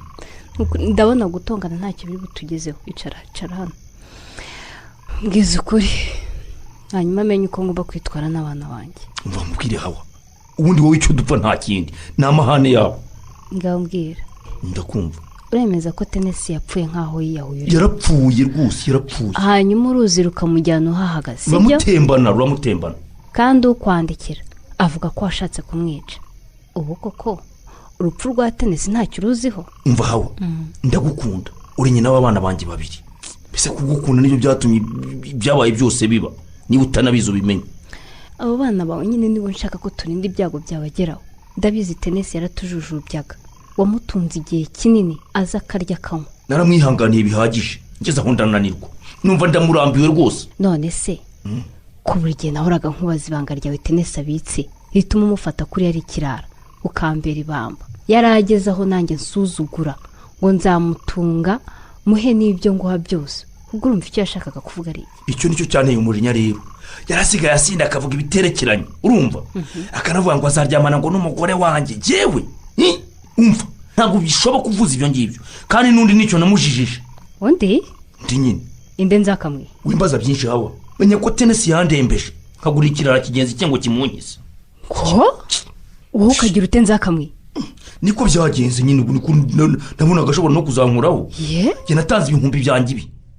ndabona gutongana ntacyo biri butugezeho icara hano mbwiza ukuri hanyuma amenye uko ngomba kwitwara n'abana banjye umva mubwire hawa ubundi wowe icyo dupfa nta kindi ni amahane yabo ngaho mbwira ndakumva uremeza ko tenesi yapfuye nk'aho yiyahuye yarapfuye rwose yarapfuye hanyuma uruzi rukamujyana uhahagaze sibyo ruramutembana kandi ukwandikira avuga ko washatse kumwica ubu koko urupfu rwa tenesi ntacyo uruziho umva hawa ndagukunda uri nyina w'abana banjye babiri mbese kugukunda nibyo byatumye ibyabaye byose biba niba utanabizi ubimenye abo bana bawe nyine nibo nshaka ko turinda ibyago byabageraho ndabizi tenesi yaratujujubyaga wamutunze igihe kinini aza akarya akanywa naramwihanganiye bihagije ngeze aho ndananirwa numva ndamurambiwe rwose none se ku buri gihe nahoraga nkubaza ibanga ryawe tenesi abitse rituma umufata kuri yari ikirara ukambera ibamba yarageze aho nanjye nsuzugura ngo nzamutunga muhe n'ibyo nguha byose ubwo urumva icyo yashakaga kuvuga ari icyo nicyo cyanteye umujinya rero yarasigaye asinda akavuga ibiterekeranye urumva akanavuga ngo azaryamana ngo n'umugore wanjye yewe umva ntabwo bishoboka kuvuza ibyo ngibyo kandi n'undi nicyo namujijije undi nyine inde nzakamwe wimbaza byinshi hawa menya ko tenesi yandembeje nkagura ikirara kigenzi cye ngo kimunkize ko wowe ukagira ute nzakamwe niko byagenze nyine ubu ndabona agashobora no kuzankuraho njye natanze ibihumbi byanjye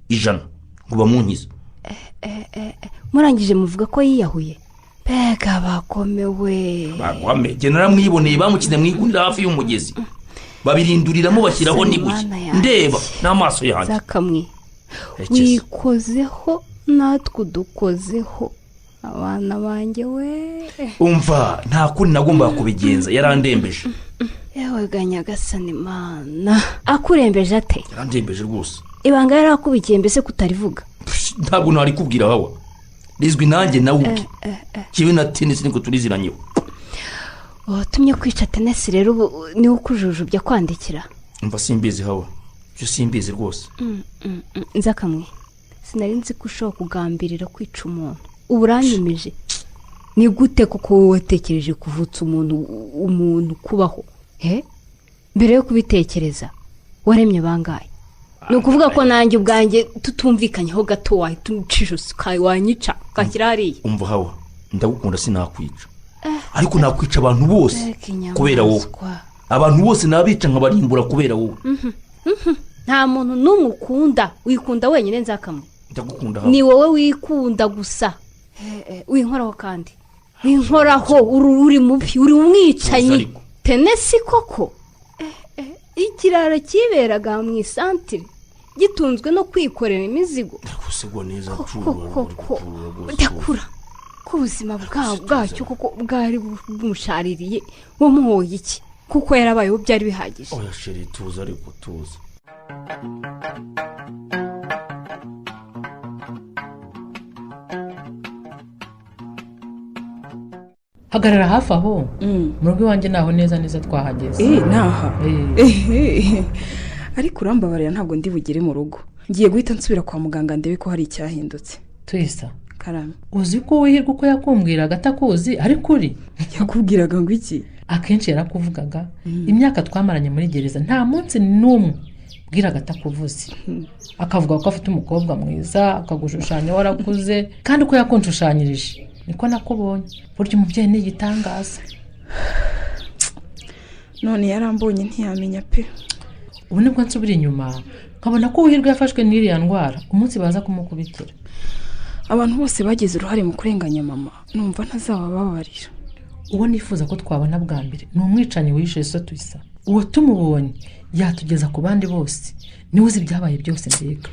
100 ngo bamunkize murangije muvuga ko yiyahuye mbega bakomewe njye naramwiboneye bamukize mu igurira hafi y'umugezi babirinduriramo bashyiraho n'igushya ndeba n'amaso yanjye nzakamwe wikozeho natwe udukozeho abana banjye we umva nta kundi nagombaga kubigenza yarandembeje yewe ganyagasani imana akurembeje ate yarandembeje rwose ibanga yarakubikiye mbese kutarivuga ntabwo nari kubwira hawa rizwi nanjye nawe ubwe kiwe na tenisi niko turiziranyeho watumye kwica tenisi rero ubu niwe ukujujubya kwandikira mva simbizi hawa byo simbizi rwose nzakamwe sinari nzi ko ushobora kugambirira kwica umuntu ubu uranyumije ni gute kuko wowe watekereje kuvutsa umuntu kubaho mbere yo kubitekereza waremye bangaye ni ukuvuga ko nanjye ubwanjye tutumvikanyeho gato wahita ucijosi wanyica ukashyira hariya umva hawa ndagukunda sinakwica ariko nakwica abantu bose kubera wowe abantu bose nabica nkabarimbura kubera wowe nta muntu n'umwe ukunda wikunda wenyine nzakamwe ndagukunda ni wowe wikunda gusa winkoraho kandi winkoraho uri mubi uri umwicanyi tenesi koko ikiraro kiberaga mu isantire gitunzwe no kwikorera imizigo ndakura ko ubuzima bwacyo kuko bwari bumushaririye wamuhoye iki kuko yarabayeho byari bihagije oya sheri tuza ariko tuza hagarara hafi aho mu rugo iwanjye naho neza twahageze naha ariko urambabarira ntabwo ndi bugere mu rugo ngiye guhita nsubira kwa muganga ndebe ko hari icyahindutse. Tuyisa, Karame, uzi ko wihirwa uko yakumbwiraga atakuzi ariko uri yakubwiraga ngo iki? akenshi yarakuvugaga imyaka twamaranye muri gereza nta munsi n'umwe bwiraga atakuvuze. Akavuga ko afite umukobwa mwiza, akagushushanya warakuze, kandi ko yakunshushanyirije niko nakubonye. Burya umubyeyi ni igitangaza. None yarambonye ntiyamenya pe. Ubu nibwo nsubira inyuma nkabona ko wihirwa yafashwe n'iriya ndwara umunsi baza kumukubitira. Abantu bose bagize uruhare mu kurenganya mama, numva ntazabababarira. Uwo nifuza ko twabona bwa mbere ni umwicanyi wishe so Tuyisa. Uwo tumubonye yatugeza ku bandi bose, niwe uzi ibyabaye byose mbega.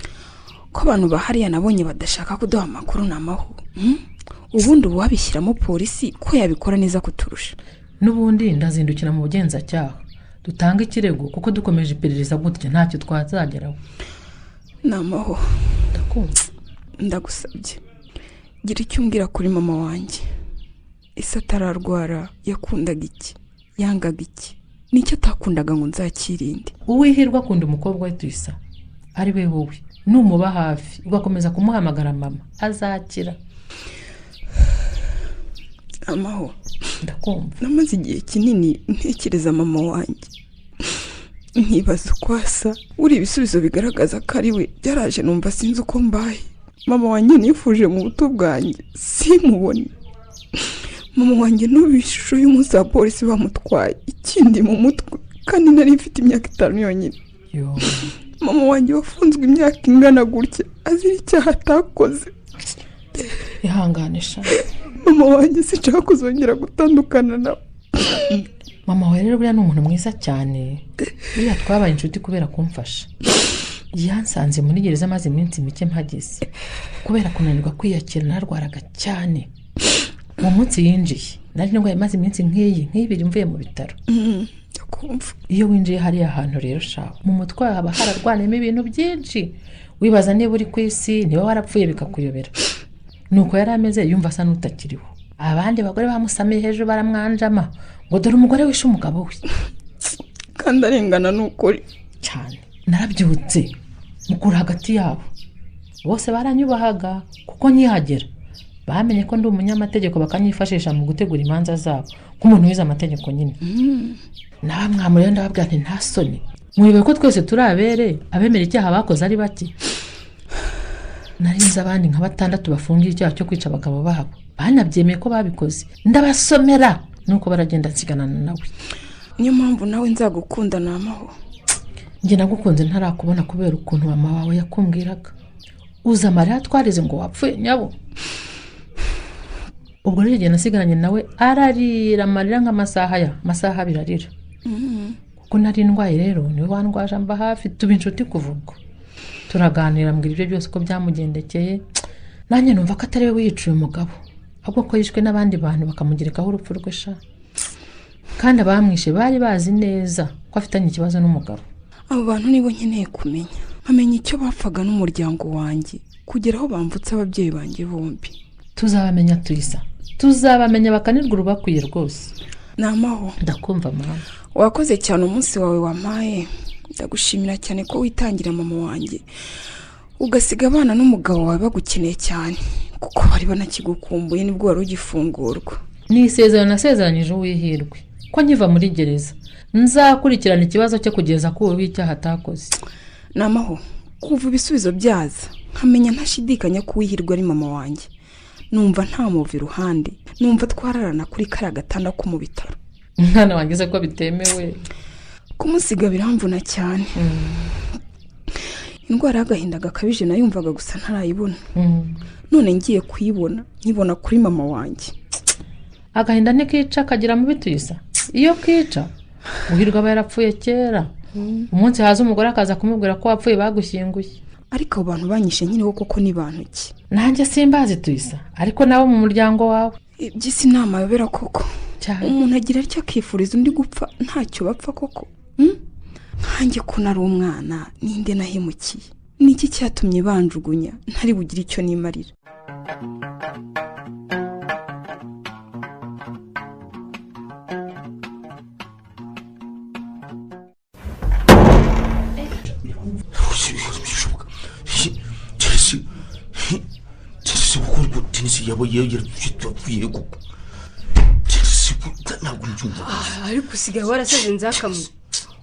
Ko abantu bahariya nabonye badashaka kuduha amakuru namaho. Ubundi ubu wabishyiramo polisi ko yabikora neza kuturusha. N'ubundi ndazindukira mu bugenzacyaha dutanga ikirego kuko dukomeje iperereza gutya ntacyo twazageraho. Namaho, ndakumva. Ndagusabye gira icyo umbwira kuri mama wanjye. Ese atararwara yakundaga iki? Yangaga iki? Nicyo atakundaga ngo nzakirinde. Uwihirwa akunda umukobwa we Tuyisa, ari we wowe. Numuba hafi ugakomeza kumuhamagara mama azakira. Amaho, ndakumva. Namaze igihe kinini ntekereza mama wanjye, nkibaza uko asa. Uri ibisubizo bigaragaza ko ari we byaraje numva sinzi uko mbaye. Mama wanjye nifuje mu buto bwanjye simubone. Mama wanjye n'ubishusho y'umunsi wa polisi bamutwaye ikindi mu mutwe, kandi nari mfite imyaka 5 yonyine. Mama wanjye wafunzwe imyaka ingana gutya azira icyaha atakoze. Ihanganisha. Mama wanjye sinshaka kuzongera gutandukana nawe. Mama we rero buriya ni umuntu mwiza cyane. Buriya twabaye inshuti kubera kumfasha. Yansanze muri gereza maze iminsi mike mpageze kubera kunanirwa kwiyakira, narwaraga cyane. Mu munsi yinjiye nari ndwaye maze iminsi nk'ibiri mvuye mu bitaro. Ndakumva. Iyo winjiye hariya hantu rero shaho mu mutwe haba hararwanemo ibintu byinshi, wibaza niba uri ku isi niba warapfuye bikakuyobera. Nuko yari ameze yumva asa n'utakiriho. Abandi bagore bamusamiye hejuru baramwanjama ngo dore umugore wishe umugabo we, kandi arengana n'ukuri cyane. Narabyutse mukura hagati yabo, bose baranyubahaga kuko nkihagera bamenye ko ndi umunyamategeko bakanyifashisha mu gutegura imanza zabo nk'umuntu wize amategeko nyine. Nawe mwamuriye ndababwira nti nta soni, mwibuke ko twese turi abere, abemera icyaha bakoze ari bake. Narinze abandi nka 6 bafungiye icyaha cyo kwica abagabo babo, banabyemeye ko babikoze, ndabasomera nuko baragenda nsiganana nawe. Niyo mpamvu nawe nzagukunda namaho. Njye nagukunze ntarakubona kubera ukuntu mama wawe yakumbwiraga. Uza Mariya twarize ngo wapfuye nyabo. Ubwo rero igihe nasigaranye nawe ararira amarira nk'amasaha birarira. Kuko nari ndwaye rero niwe wandwaje amba hafi, tuba inshuti kuvuga. Turaganira mbwira ibyo byose ko byamugendekeye. Nanjye numva ko atari we wiyiciye umugabo, ahubwo ko yishwe n'abandi bantu bakamugirikaho urupfu rwe sha. Kandi abamwishe bari bazi neza ko afitanye ikibazo n'umugabo. Abo bantu nibo nkeneye kumenya, nkamenya icyo bapfaga n'umuryango wanjye kugera aho bamvutse ababyeyi banjye bombi. Tuzabamenya Tuyisa, tuzabamenya bakanirwa urubakwiye rwose. Namaho, ndakumva mama. Wakoze cyane umunsi wawe wamaye. Ndagushimira cyane ko witangira mama wanjye ugasiga abana n'umugabo wawe bagukeneye cyane kuko bari banakigukumbuye nibwo wari ugifungurwa. Ni isezerano nasezeranyije Uwihirwe ko nkiva muri gereza nzakurikirana ikibazo cyo kugeza ko w'icyaha atakoze. Namaho, kuva ibisubizo byaza nkamenya ntashidikanya ko Uwihirwe ari mama wanjye, numva nta muvi iruhande, numva twararana kuri kariya gatanda ko mu bitaro. Mwana wangize ko bitemewe kumusiga biramvuna cyane. Indwara y'agahinda gakabije nayumvaga gusa ntarayibona. None ngiye kuyibona, nkibona kuri mama wanjye. Agahinda ntikica kagira mu Tuyisa. Iyo kica Uhirwa aba yarapfuye kera. Umunsi haza umugore akaza kumubwira ko wapfuye bagushyinguye. Ariko abo bantu banyishe nyine koko ni bantu ki? Nanjye simbazi Tuyisa, ariko nabo mu muryango wawe. Iby'isi ni amayobera koko. Umuntu agira atya akifuriza undi gupfa ntacyo bapfa koko. Nkanjye ko nari umwana ninde nahemukiye? Niki cyatumye banjugunya ntari bugira icyo nimarira? yabo yapfuye koko ntabwo mbyumva ariko usigaye warasaze nzakamwe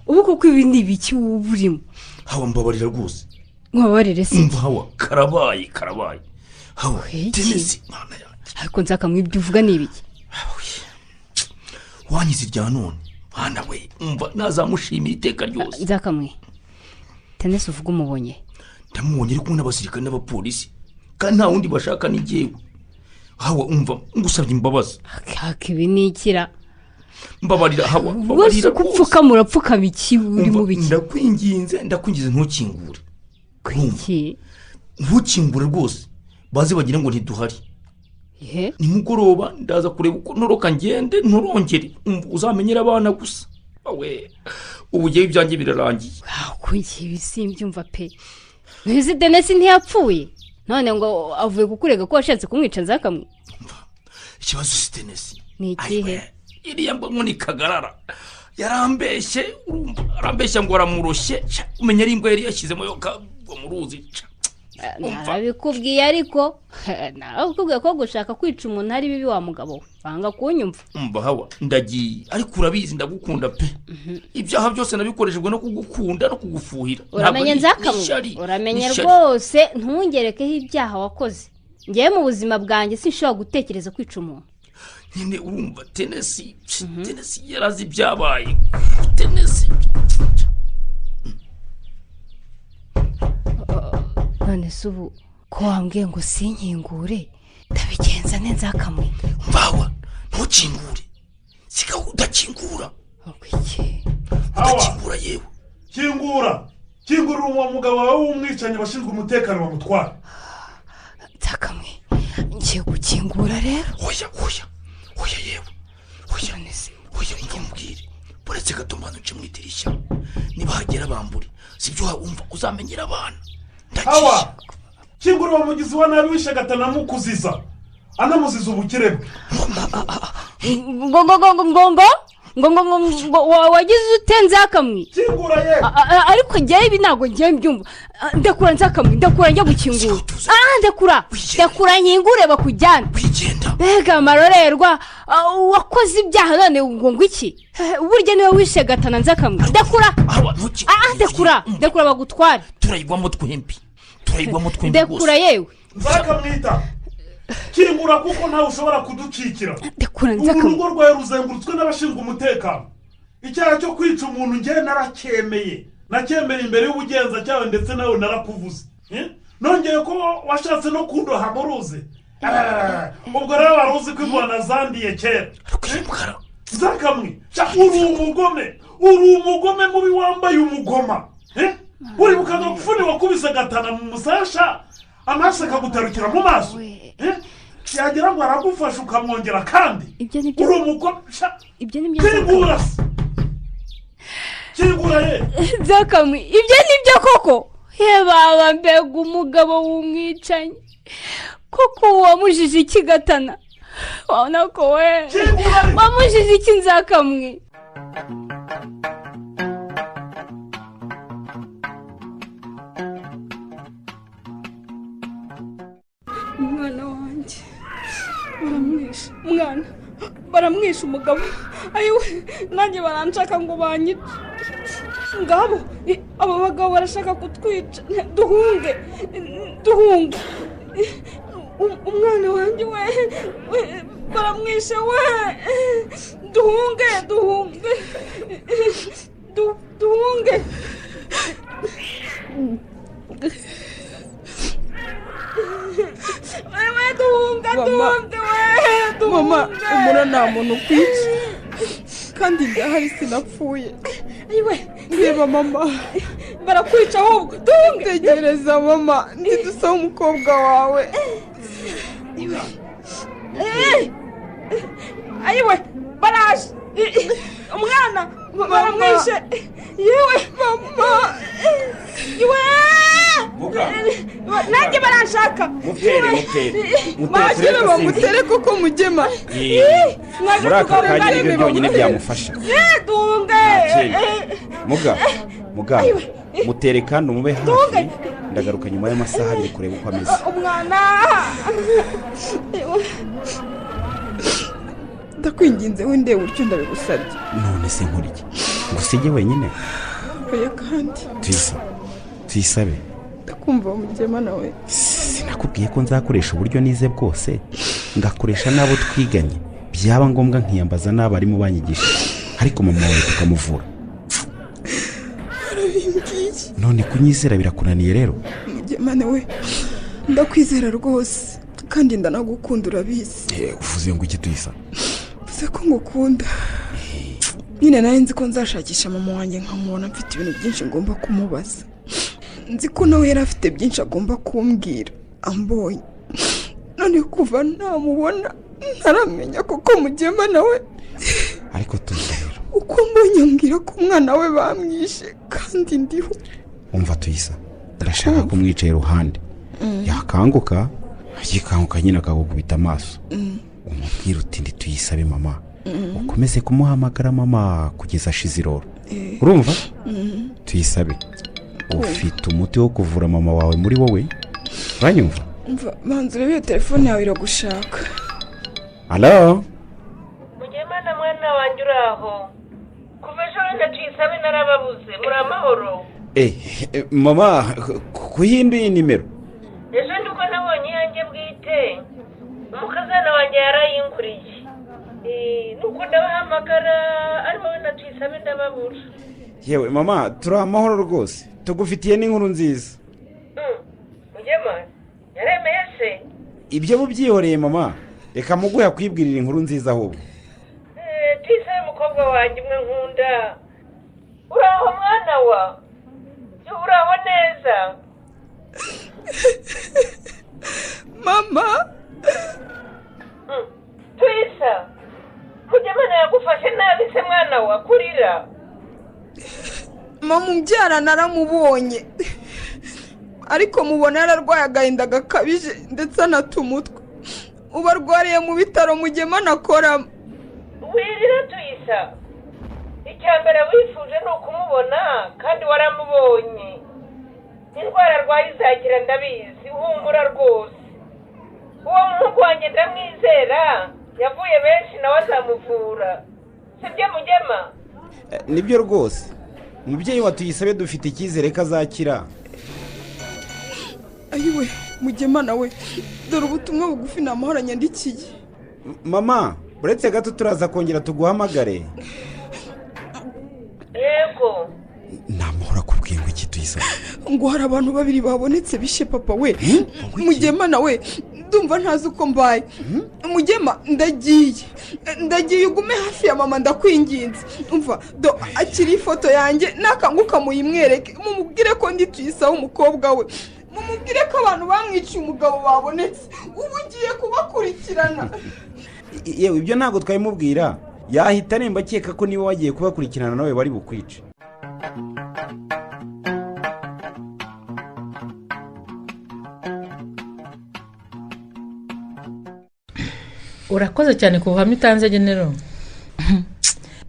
ubu kuko ibi ni ibiki uba urimo hawa mbabarira rwose mwabarire se umva hawa karabaye hawa tenesi ariko nzakamwe ibyo uvuga ni ibiki wanyize irya none mwana we umva nazamushimira iteka ryose nzakamwe tenesi uvuga umubonye ndamubonye ari kumwe n'abasirikare n'abapolisi kandi nta wundi bashaka ni jyewe hawa umva ngusabye imbabazi ibi ni ikira mbabarira hawa wese kupfuka murapfuka biki uri mu biki ndakwinginze ntukingure kwiki ntukingure rwose baze bagira ngo ntiduhari nimugoroba ndaza kureba uko ntoroka ngende nturongere uzamenyera abana gusa we ubu gihe ibyanjye birarangiye kwiki ibisimbyumva pe ntizi Denesi ntiyapfuye none ngo avuye kukurega ko washatse kumwica nzakamwe ikibazo si Denesi ni ikihe iriya mbongo ni kagarara yarambeshye ngo aramuroshye umenya ari imbwa yari yashyizemo yo mu ruzi narabikubwiye ariko nawe ukubwiye ko gushaka kwica umuntu ari bibi wa mugabo we banga kunyumva umva hawa ndagiye ariko urabizi ndagukunda pe ibyaha byose nabikoreshejwe no kugukunda no kugufuhira uramenye nzakamwe uramenye rwose ntungerekeho ibyaha wakoze ngewe mu buzima bwanjye sinshobora gutekereza kwica umuntu nyine urumva Tenesi yarazi ibyabaye Tenesi none se ubu ko wambwiye ngo sinkingure ndabigenza neza kamwe mbawa ntukingure sigaho udakingura udakingura yewe kingura uwo mugabo wawe w'umwicanyi bashinzwe umutekano bamutwara nzakamwe ngiye gukingura rero oya yewe oya ntumubwire buretse gato mbana uce mu idirishya niba hagera bambure sibyo wumva uzamenyera abana hawa kingura uwo mugizi wa nabi wishagatana mukuziza anamuziza ubukire bwe ngo wagize ute nzakamwe kingura ye ariko njyewe ibi ntabwo ngiye mbyumva ndakura nzakamwe ndakura njya gukingura ndakura nkingure bakujyana mbega amarorerwa wakoze ibyaha none ngo iki burya niwe wishagatana nzakamwe ndakura bagutware turayigwamo twembi ndakura yewe nzakamwita kingura kuko ntawe ushobora kudukikira ubu urugo rwawe ruzengurutswe n'abashinzwe umutekano icyaha cyo kwica umuntu ngewe narakemeye imbere y'ubugenzacyaha ndetse nawe narakuvuze nongeye ko washatse no kundoha mu ruzi ubwo rero wari uzi ko imvana zandiye kera nzakamwe uri umugome mubi wambaye umugoma uribuka gupfuni wakubise gatana mu musasha amaso akagutarukira mu maso yagira ngo aragufasha ukamwongera kandi uri umugome kingura ye nzakamwe ibyo ni byo koko baba mbega umugabo w'umwicanyi koko wamujije iki gatana wabona ko we wamujije iki nzakamwe umwana wanjye baramwishe umugabo ayiwe nanjye baranshaka ngo banyice ngabo abo bagabo barashaka kutwica duhunge umwana wanjye we baramwishe we duhunge mama umura nta muntu ukwica kandi ndahari sinapfuye reba mama barakwica ahubwo tegereza mama ntidusaba umukobwa wawe ayiwe baraje umwana baramwishe yewe mama yewe nanjye baranshaka mutere bamutere kuko mugema muri aka kanya nibyo byonyine byamufasha dunge muga mutere kandi umube hafi ndagaruka nyuma y'amasaha abiri kureba uko ameze. Umwana ndakwinginze wende uryo ndabigusabye. None se nkora iki? Ngusige wenyine? Oya kandi tuyisabe. ndakumva umugema nawe. Sinakubwiye ko nzakoresha uburyo nize bwose ngakoresha n'abo twiganye byaba ngombwa nkiyambaza n'abarimu banyigisha ariko mama wawe tukamuvura. None kunyizera birakunaniye rero? Umugema nawe ndakwizera rwose kandi ndanagukunda urabizi. Uvuze ngo iki Tuyisa? Uvuze ko ngukunda. Nyine nawe nzi ko nzashakisha mama wanjye nkamubona mfite ibintu byinshi ngomba kumubaza. Nzi ko nawe yari afite byinshi agomba kumbwira ambonye. None kuva namubona ntaramenya kuko mugema nawe. Ariko Tuyisa rero uko mbonye mbwira ko umwana we bamwishe kandi ndiho. Umva Tuyisa, ndashaka kumwicaye iruhande. Yakanguka yikanguka nyine akagukubita amaso. Umubwira uti ndi Tuyisabe mama. Ukomeze kumuhamagara mama kugeza ashiziroro. Urumva? Tuyisabe. Ufite umuti wo kuvura mama wawe muri wowe? Uranyumva? Umva banza urebe telefone yawe iragushaka. Hello? Mugema na mwana wanjye uraho. Kuva ejo wenda Tuyisabe narababuze muri amahoro. Mama kuhinduye nimero. Ejo nibwo nabonye yanjye bwite. Umukazana wanjye yarayinkuriye. Nuko ndabahamagara ariko wenda Tuyisabe ndababura. Yewe mama turi amahoro rwose tugufitiye n'inkuru nziza. Mugema yaremeye se? Ibyo bubyihoreye mama reka muguha kwibwirira inkuru nziza ahubwo. Tuyisabe umukobwa wanjye umwe nkunda. Uraho mwana wa? Uraho neza? Mama Tuyisa Mugema yagufashe nabi se mwana wa kurira? Mama umbyara naramubonye ariko mubona yararwaye agahinda gakabije ndetse anata umutwe. Ubu arwariye mu bitaro Mugema nakoramo. Wirira Tuyisa, icyambere wifuje ni ukumubona kandi waramubonye. Indwara arwaye izakira ndabizi humura rwose. Uwo muhungu wanjye ndamwizera yavuye benshi nawe azamuvura. Sibyo Mugema? Nibyo rwose umubyeyi wa Tuyisabe dufite icyizere ko azakira. Ayiwe Mugema nawe dore ubutumwa bugufi namahora nyandikiye. Mama uretse gato turaza kongera tuguhamagare. Yego namahora kubwiye ngo iki Tuyisa? Ngo hari abantu babiri babonetse bishe papa we. Mugema nawe ndumva ntazi uko mbaye. Mugema ndagiye ugume hafi ya mama ndakwinginze. Umva do akiri ifoto yanjye nakanguka muyimwereke mumubwire ko ndi Tuyisa umukobwa we. Mumubwire ko abantu bamwiciye umugabo babonetse ubu ngiye kubakurikirana. Yewe ibyo ntago twayimubwira yahita nemba akeka ko niwe wagiye kubakurikirana nawe bari bukwice. Urakoze cyane ku buhamya utanze genero.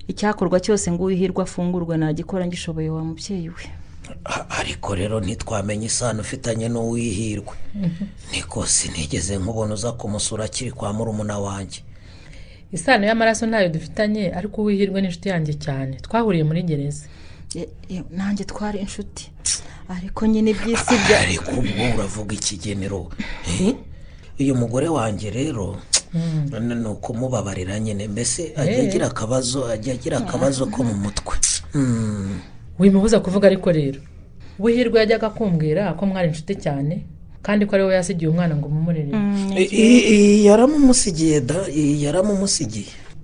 Icyakorwa cyose ngo uhirwa afungurwe nagikora ngishoboye wa mubyeyi we. Ariko rero ntitwamenye isano ufitanye n'uwihirwe. Niko sinigeze nkubona uza kumusura akiri kwa murumuna wanjye. Isano y'amaraso ntayo dufitanye ariko uwihirwe n'inshuti yanjye cyane twahuriye muri gereza. Nanjye twari inshuti ariko nyine byisi bya. Ariko ubwo uravuga ikigenero. Uyu mugore wanjye rero ni ukumubabarira nyine mbese ajya agira akabazo ko mu mutwe. Wimubuza kuvuga ariko rero Wihirwe yajyaga kumbwira ko mwari inshuti cyane kandi ko ari we yasigiye umwana ngo mumurere. Yaramumusigiye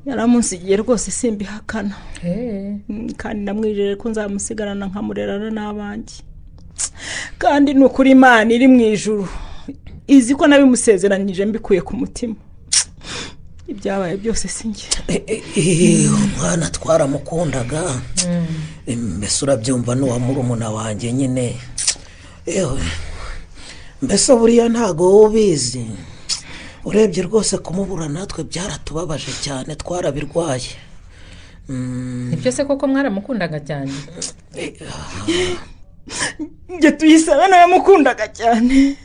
yaramunsigiye rwose simbihakana. Kandi namwijeje ko nzamusigarana nkamurerana n'abanjye. Kandi nukuri Imana iri mu ijuru izi ko nabimusezeranyije mbikuye ku mutima. Ibyabaye byose sinjye. Umwana twaramukundaga. Mbese urabyumva n'uwa murumuna wanjye nyine. Mbese buriya ntago ubizi. Urebye rwose kumubura natwe byaratubabaje cyane twarabirwaye. Ibyo se koko mwaramukundaga cyane? njye tuyisabe nawe mukundaga cyane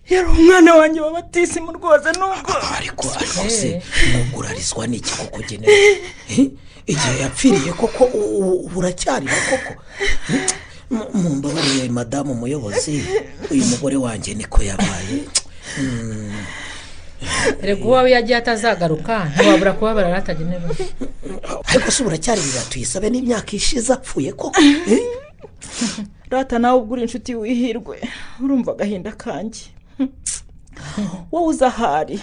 yari umwana wanjye wabatisimu rwose nubwo ariko se nubwo urarizwa n'iki koko genera igihe yapfiriye koko uracyarira koko mumbabarire madamu umuyobozi uyu mugore wanjye niko yabaye rego uwawe yagiye atazagaruka ntiwabura kubabara aratagenewe ariko se uracyarira tuyisabe n'imyaka ishize apfuye koko rata nawe ubwo uri inshuti wihirwe urumva agahinda kanjye wowe uzahari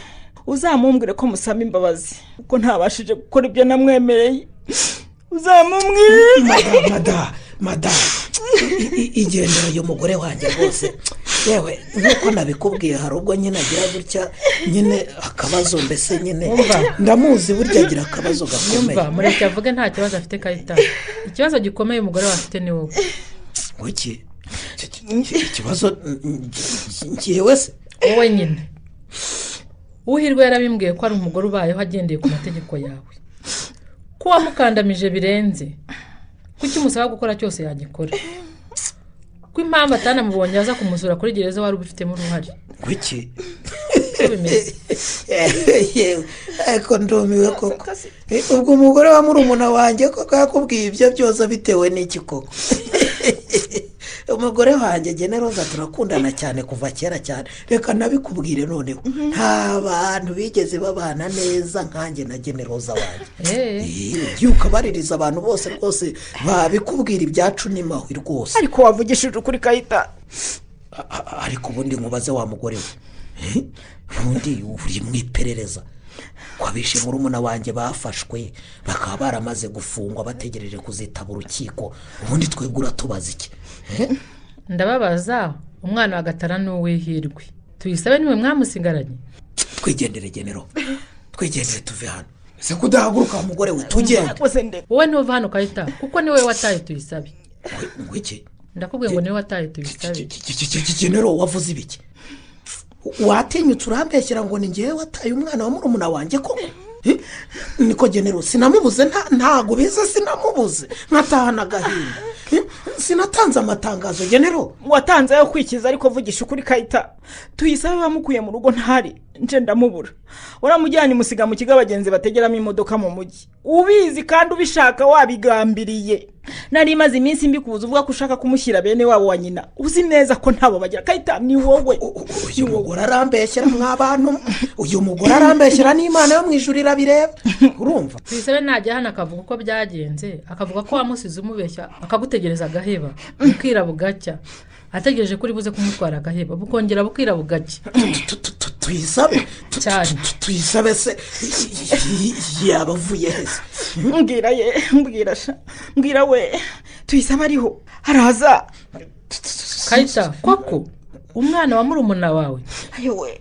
uzamumbwire ko musaba imbabazi kuko ntabashije gukora ibyo namwemereye uzamumwira mada igendera uyu mugore wanjye rwose yewe nk'uko nabikubwiye hari ubwo nyine agira gutya nyine akabazo mbese nyine ndamuzi burya agira akabazo gakomeye nyumva mureke avuge nta kibazo afite Kayita ikibazo gikomeye umugore wawe afite ni wowe wiki ikibazo ngiye se wowe nyine uhirwe yarabimbwiye ko ari umugore ubayeho agendeye ku mategeko yawe ko wamukandamije birenze kuki umusaba gukora cyose yagikora ko impamvu atanamubonye aza kumusura kuri gereza wari ubifitemo uruhare wiki ariko ndumiwe koko ubwo umugore wa murumuna wanjye koko yakubwiye ibyo byose bitewe n'iki koko umugore wanjye generoza turakundana cyane kuva kera cyane reka nabikubwire noneho nta bantu bigeze babana neza nkanjye na generoza wanjye yuko abaririza abantu bose rwose babikubwira ibyacu n'imahwi rwose ariko wavugishije ukuri Kayita ariko ubundi nkubaze wa mugore we ubundi uri mu iperereza kwabishe murumuna wanjye bafashwe bakaba baramaze gufungwa bategereje kuzitaba urukiko ubundi twegura tubaza iki ndababaza umwana wa Gatara n'uwihirwe tuyisabe niwe mwamusigaranye twigendere genero twigendere tuve hano ese kudahaguruka umugore we tugende wowe ntuva hano Kayita kuko niwe wataye tuyisabe ngwiki ndakubwiye ngo niwe wataye tuyisabe genero wavuze ibiki watinyutse urambeshyira ngo ni ngewe wataye umwana wa murumuna wanjye koko niko genero sinamubuze ntago biza sinamubuze nkatahana agahinda sinatanze amatangazo genero watanze yo kwikiza ariko vugisha ukuri Kayita tuyisabe bamukuye mu rugo ntari nje ndamubura uramujyanye musiga mu kigo abagenzi bategeramo imodoka mu mujyi ubizi kandi ubishaka wabigambiriye nari maze iminsi mbikubuza uvuga ko ushaka kumushyira bene wabo wa nyina uzi neza ko ntabo bagira Kayita ni wowe uyu mugore arambeshyira mw'abantu uyu mugore arambeshyira n'Imana yo mu ijuru irabireba urumva tuyisabe najya hano akavuga uko byagenze akavuga ko wamusize umubeshya akagutegereza agaheba bukira bugacya ategereje kuri buze kumutwara agaheba bukongera bukira bugacya tuyisabe cyane tuyisabe se yabavuye heza mbwira we tuyisabe ariho haraza Kayita koko umwana wa murumuna wawe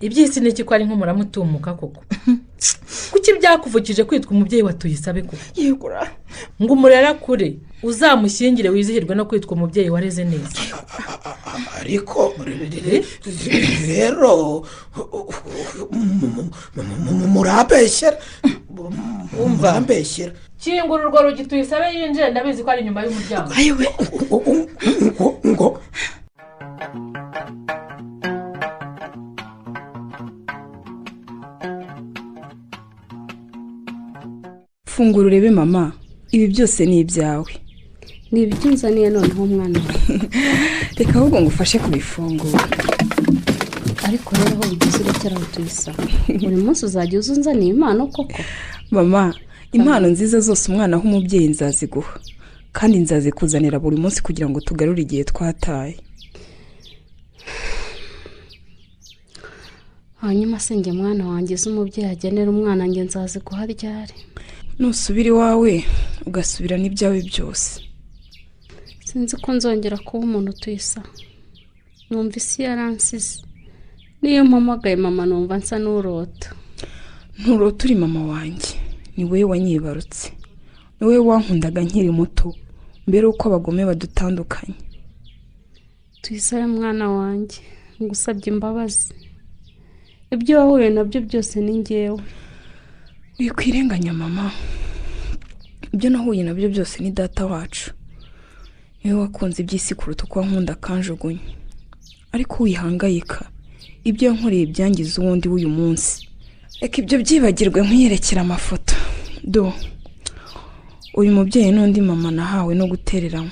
iby'isi n'iki ko ari nk'umuramutumuka koko kuki byakuvukije kwitwa umubyeyi wa tuyisabe koko yegura ngo umurera kure uzamushyingire wizihirwe no kwitwa umubyeyi wareze neza ariko rero murabeshyera murambeshyera kingura urwo rugi tuyisabe yinjire ndabizi ko ari inyuma y'umuryango ngo fungura urebe mama ibi byose ni ibyawe ni ibyo unzaniye noneho umwana reka ahubwo ngufashe kubifungura ariko rero aho bigeze urekera aho tuyisaba buri munsi uzajya uzunzaniye impano koko mama impano nziza zose umwana w'umubyeyi nzaziguha kandi nzazikuzanira buri munsi kugira ngo tugarure igihe twataye hanyuma se njye mwana wanjye z'umubyeyi agenera umwana njye nzaziguha ryari nusubira iwawe ugasubira n'ibyawe byose sinzi ko nzongera kuba umuntu tuyisa numva isi yaransize niyo mpamagaye mama numva nsa n'urota nturota uri mama wanjye ni wowe wanyibarutse ni wowe wankundaga nkiri muto mbere uko abagome badutandukanye tuyisabe mwana wanjye ngusabye imbabazi ibyo wahuye nabyo byose ni ngewe wikwirenganya mama ibyo nahuye nabyo byose ni data wacu niwe wakunze iby'isi kuruta uko nkunda kanjugunye, ariko wihangayika ibyo yankoreye byangiza uwundi w'uyu munsi. Reka ibyo byibagirwe nkwiyerekera amafoto. Do uyu mubyeyi n'undi mama nahawe no gutereranywa,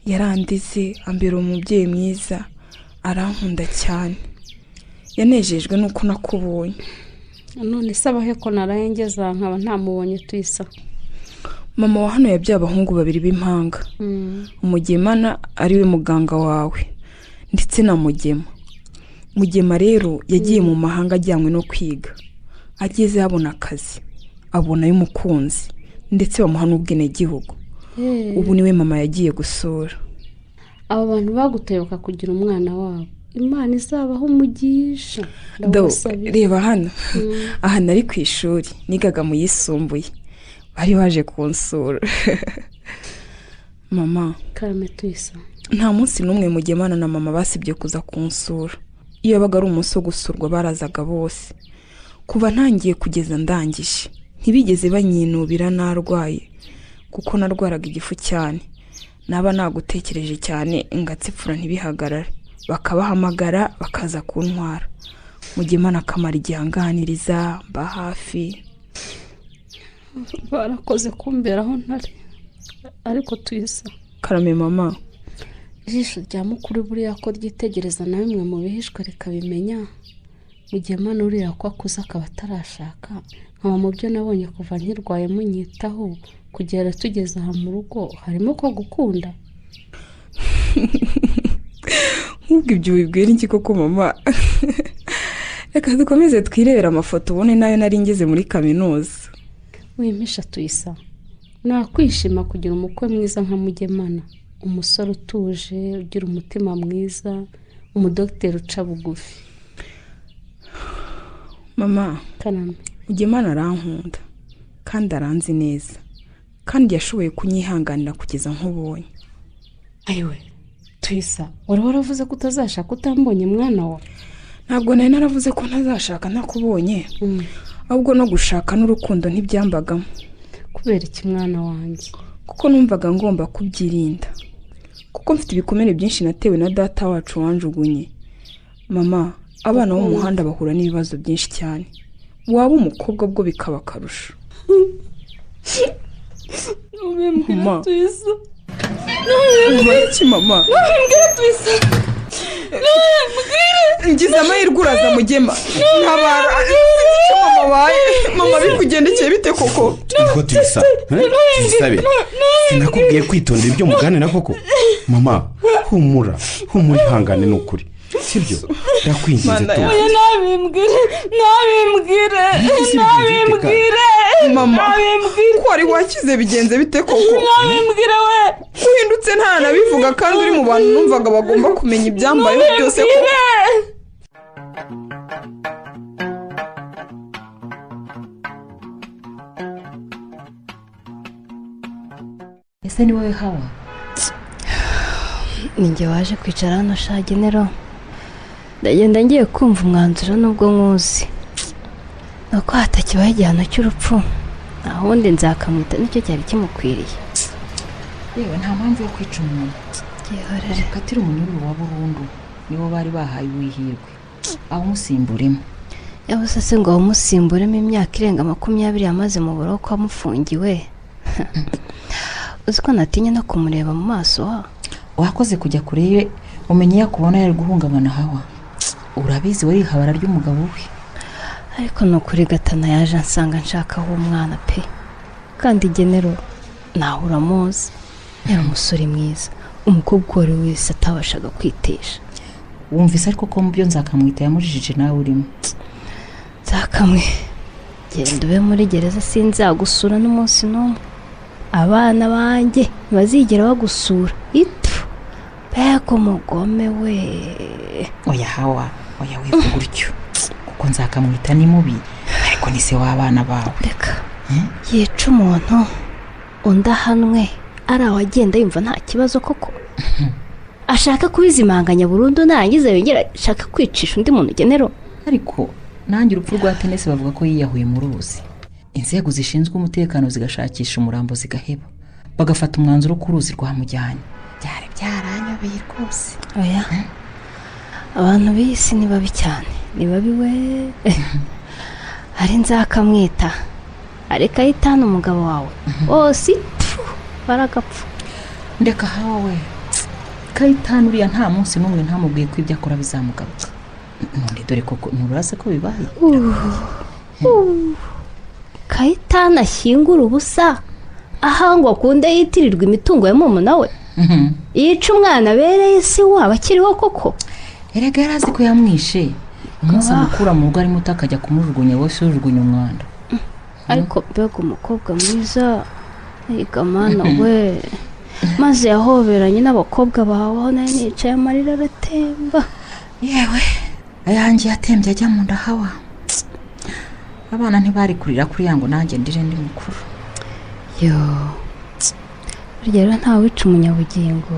yarandize ambera umubyeyi mwiza, arankunda cyane, yanejejwe nuko nakubonye. none se abahe ko narengeza nkaba ntamubonye Tuyisa? Mama wa hano yabyaye abahungu babiri b'impanga, Umugemana ari we muganga wawe ndetse na Mugema rero yagiye mu mahanga ajyanywe no kwiga, ageze abona akazi, abona y'umukunzi ndetse bamuha n'ubwenegihugu. Ubu niwe mama yagiye gusura. Abo bantu baguteruka kugira umwana wabo, Imana izabaho umugisha. Reba hano, aha nari ku ishuri nigaga mu yisumbuye, bari baje kunsura. Mama Karame Tuyisa, nta munsi n'umwe Mugemana na mama basibye kuza kunsura. Iyo baga ari umunsi wo gusurwa barazaga bose, kuva ntangiye kugeza ndangije. Ntibigeze banyinubira narwaye, kuko narwaraga igifu cyane, naba nagutekereje cyane ngatsipfura ntibihagarare, bakabahamagara bakaza kuntwara. Mugemana akamara igihanganiriza mba hafi. barakoze kumberaho ntari, ariko Tuyisa. Karame mama, ijisho rya mukuru buriya ko ryitegereza na bimwe mu bihishwe rikabimenya. Mugemana uriya ko akuze akaba atarashaka, nkaba mu byo nabonye kuva nkirwaye munyitaho kugera tugeze aha mu rugo harimo ko gukunda. nk'ubwo ibyo wibwira iki koko mama? Reka dukomeze twirebera amafoto ubone nayo nari ngeze muri kaminuza. Wimpisha Tuyisa, nakwishima kugira umukwe mwiza nka Mugemana, umusore utuje ugira umutima mwiza, umudokiteri uca bugufi. Mama, Kaname, Mugemana arankunda kandi aranzi neza, kandi yashoboye kunyihanganira kugeza nkubonye. Ayiwe Tuyisa, wari waravuze ko utazashaka utambonye mwana wa? Ntabwo nari naravuze ko ntazashaka nakubonye, ahubwo no gushaka n'urukundo ntibyambagamo. Kubera iki mwana wanjye? Kuko numvaga ngomba kubyirinda, kuko mfite ibikomere byinshi natewe na data wacu wanjugunye. Mama, abana bo mu muhanda bahura n'ibibazo byinshi cyane, waba umukobwa bwo bikaba akarusho. Mama Tuyisa, iki mama? Tuyisa, ngize amahirwe uraza Mugema, ntabara icyo mama baye. Mama bikugendekeye bite koko? Niko Tuyisa, Tuyisabe, sinakubwiye kwitondera ibyo muganira koko? Mama, humura ihangane n'ukuri, sibyo? Ndakwinginze tu. oya nabimbwire Mama, ko wari wakize bigenze bite koko? nabimbwire we, uhindutse nta nabivuga kandi uri mu bantu numvaga bagomba kumenya ibyambayeho byose koko. Ese ni wowe Hawa? Ninjye waje kwicara hano shagenero, ndagenda ngiye kumva umwanzuro nubwo nkuzi nuko hatakibaye igihano cy'urupfu, ahundi nzakamwita nicyo cyari kimukwiriye. Yewe nta mpamvu yo kwica umuntu, Gihorere katira umunyururu wa burundu nibo bari bahaye uwihirwe, abamusimburemo. yabuze se ngo bamusimburemo imyaka irenga 20 yamaze mu buroko amufungiwe. Uzi ko natinya no kumureba mu maso ha. Wakoze kujya kure ye, umenye yakubona yari guhungabana Hawa. Urabizi wari habara ry'umugabo we. Ariko no kuri gatana yaje ansanga nshaka aho umwana pe, kandi genero nawe uramuzi, yari umusore mwiza, umukobwa wari wese atabashaga kwitesha. Wumvise ariko ko mu byo nzakamwita yamujijije nawe urimo. Nzakamwe genda ube muri gereza, sinzagusura n'umunsi n'umwe. Abana banjye bazigera bagusura itu peko mugome we. Oya Hawa, oya wivuga gutyo, kuko nzakamwita ni mubi, ariko ni se w'abana bawe. Reka yica umuntu undahanwe ari awagenda yumva nta kibazo koko, ashaka kubizimanganya burundu nangize yongera ashaka kwicisha undi muntu genero. Ariko nanjye urupfu rwa Tenesi bavuga ko yiyahuye mu ruzi, inzego zishinzwe umutekano zigashakisha umurambo zigaheba, bagafata umwanzuro ko uruzi rwamujyanye. Byari byaranyobeye rwose. oya abantu b'isi ni babi cyane, ni babi we. hari nzakamwita ariko ahitana umugabo wawe bose baragapfa. Ndeka hawe Kayitani uriya nta munsi n'umwe ntamubwiye ko ibyo akora bizamugaruka. None dore koko nturase ko bibaye. Kayitani ashyingura ubusa ahangwa akunde yitirirwa imitungo ya mumuna we. Yica umwana abereye se waba akiriho koko. Erega yarazi ko yamwishe. Umunsi amukura mu rugo arimo utakajya kumujugunya wose ujugunya umwanda. Ariko mbega umukobwa mwiza yigamana we. Maze yahoberanye n'abakobwa bawe aho nari nicaye amarira aratemba. Yewe ayanjye yatembye ajya mu nda hawa. Abana ntibari kurira kuri yango nanjye ndire ndi mukuru. Yo burya rero nta wica umunyabugingo.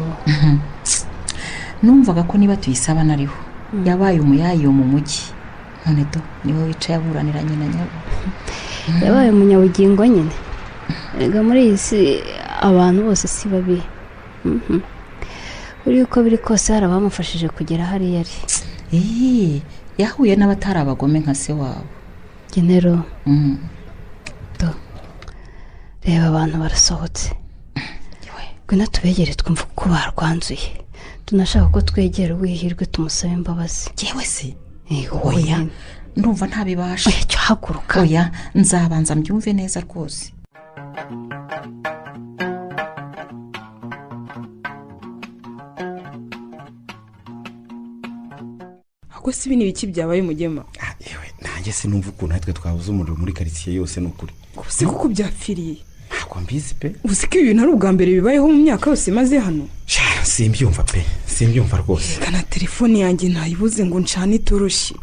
Numvaga ko niba tuyisaba nariho yabaye umuyayi wo mu mujyi. None do niwe wicaye aburaniranye na nyabo. Yabaye umunyabugingo nyine. Erega muri iyi si abantu bose si babi. Uri uko biri kose hari abamufashije kugera hariya ari. Yahuye n'abatari abagome nka se wabo. Genero. Do reba abantu barasohotse. Gwena tubegere twumva ko barwanzuye. Tunashaka ko twegera wihirwe tumusabe imbabazi. Jewe se oya ndumva ntabibasha. Oya cyo haguruka. Oya nzabanza mbyumve neza rwose. Ako si bini biki byabaye Mugema? Yewe nanjye sinumva ukuntu natwe twabuze umuriro muri quartier yose n'ukuri. Gusa kuko byapfiriye. Ntabwo mbizi pe. Uzi ko ibintu ari ubwa mbere bibayeho mu myaka yose maze hano. Simbyumva pe. Simbyumva rwose. Kana telefone yanjye ntayibuze ngo ncane itoroshye.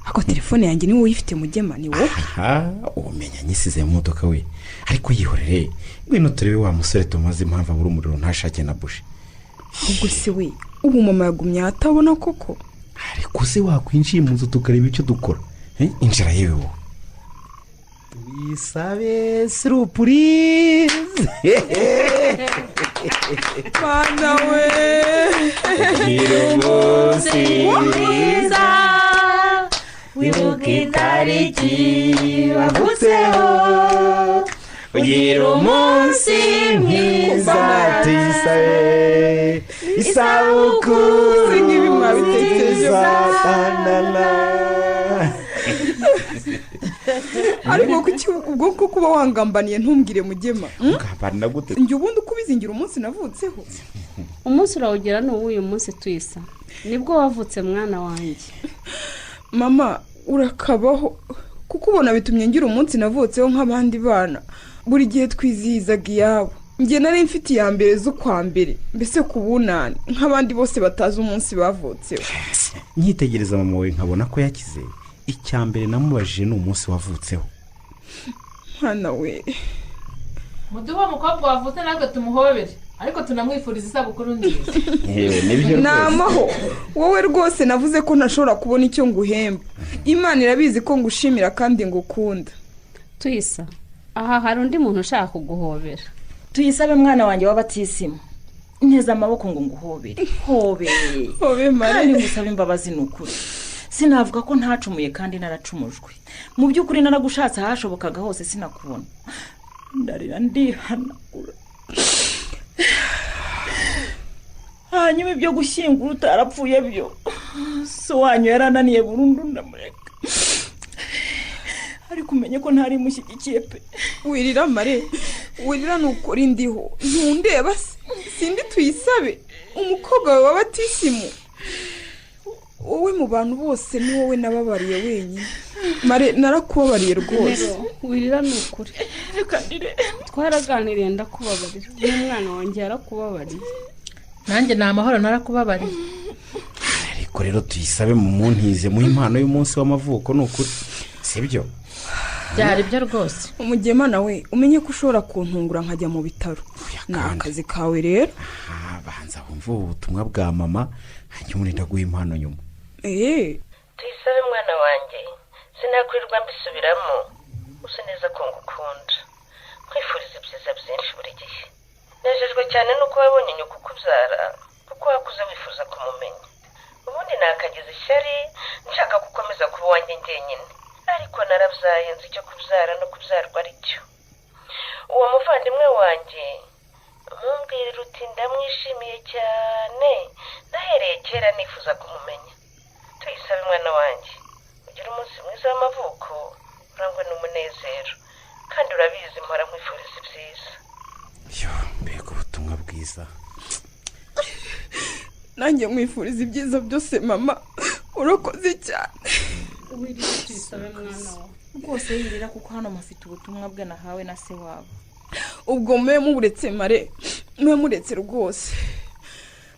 Ako telefone yanjye ni wowe uyifite Mugema ni wowe? Umenya nyisize mu modoka we. Ariko yihorere. Ngwino turebe wa musore tumaze impamvu abura umuriro ntashake na bushi. Ubwo se we ubu mama yagumye atabona koko. Ariko se wakwinjiye mu nzu tukareba icyo dukora. Injira yewe wowe. Tuyisabe surprise. Mana we. Umunsi mwiza wibuka itariki wavutseho. Ugira umunsi mwiza tuyisabe isabukuru nziza. Ariko kuki ubwo kuba wangambaniye ntumbwire Mugema? Ngambana gute? Njye ubundi kubizingira umunsi navutseho. Umunsi urawugira n'uyu munsi tuyisa. Nibwo wavutse mwana wanjye. Mama urakabaho kuko ubona bitumye ngira umunsi navutseho nk'abandi bana. Buri gihe twizihizaga iyabo. Njye nari mfite iya mbere z'ukwa mbere mbese kubunani nk'abandi bose batazi umunsi bavutseho. Nyitegereza mama we nkabona ko yakize. Icyambere namubajije n'umunsi wavutseho. Mwana we. Muduha mukobwa wavutse natwe tumuhobere ariko tunamwifuriza isabukuru nziza. Nibyo. Namaho wowe rwose navuze ko ntashobora kubona icyo nguhemba. Imana irabizi ko ngushimira kandi ngukunda. Tuyisa aha hari undi muntu ushaka kuguhobera. Tuyisabe mwana wanjye w'abatisimu. Nteza amaboko ngo nguhobere. Hobe Mare. Kandi ngusaba imbabazi n'ukuri. Sinavuga ko ntacumuye kandi naracumujwe. Mu by'ukuri naragushatse ahashobokaga hose sinakubona. Ndarira ndihanagura. Hanyuma ibyo gushyingura utarapfuye byo. So wanyu yarananiye burundu ndamureka. Ariko umenye ko ntari mushyigikiye pe. Wirira Mare. Wirira nuko rindiho. Ntundeba sindi tuyisabe. Umukobwa wawe w'abatisimu. Wowe mu bantu bose ni wowe nababariye wenyine. Mare narakubabariye rwose. Wirira n'ukuri. Reka ndire. Twaraganiriye ndakubabarira. N'umwana wanjye yarakubabariye. Nanjye na amahoro narakubabariye. Ariko rero tuyisabe mu muntize mu impano y'umunsi w'amavuko n'ukuri. Sibyo? Byari byo rwose. Umugema nawe umenye ko ushobora kuntungura nkajya mu bitaro. N'akazi kawe rero. Banza wumva ubutumwa bwa mama hanyuma urinda guha impano nyuma. Tuyisabe mwana wanjye sinakwirirwa mbisubiramo. Usa neza ko ngukunda. kwifuriza ibyiza byinshi buri gihe. Nejejwe cyane nuko wabonye nyoko kubyara kuko wakuze wifuza kumumenya. Ubundi nakagize ishyari nshaka gukomeza kuba wanjye njyenyine, ariko narabyaye nzi icyo kubyara no kubyarwa ari cyo. Uwo muvandimwe wanjye mumbwirira uti ndamwishimiye cyane, nahereye kera nifuza kumumenya. Tuyisabe mwana wanjye ugira umunsi mwiza w'amavuko urangwe n'umunezero, kandi urabizi mpora nkwifuriza ibyiza. yo mbega ubutumwa bwiza. nanjye nkwifuriza ibyiza byose mama, urakoze cyane. wirira tuyisabe mwana wawe rwose yirira kuko hano mufite ubutumwa bwe nahawe na se wabo. ubwo mwe muburetse mare, mwe muretse rwose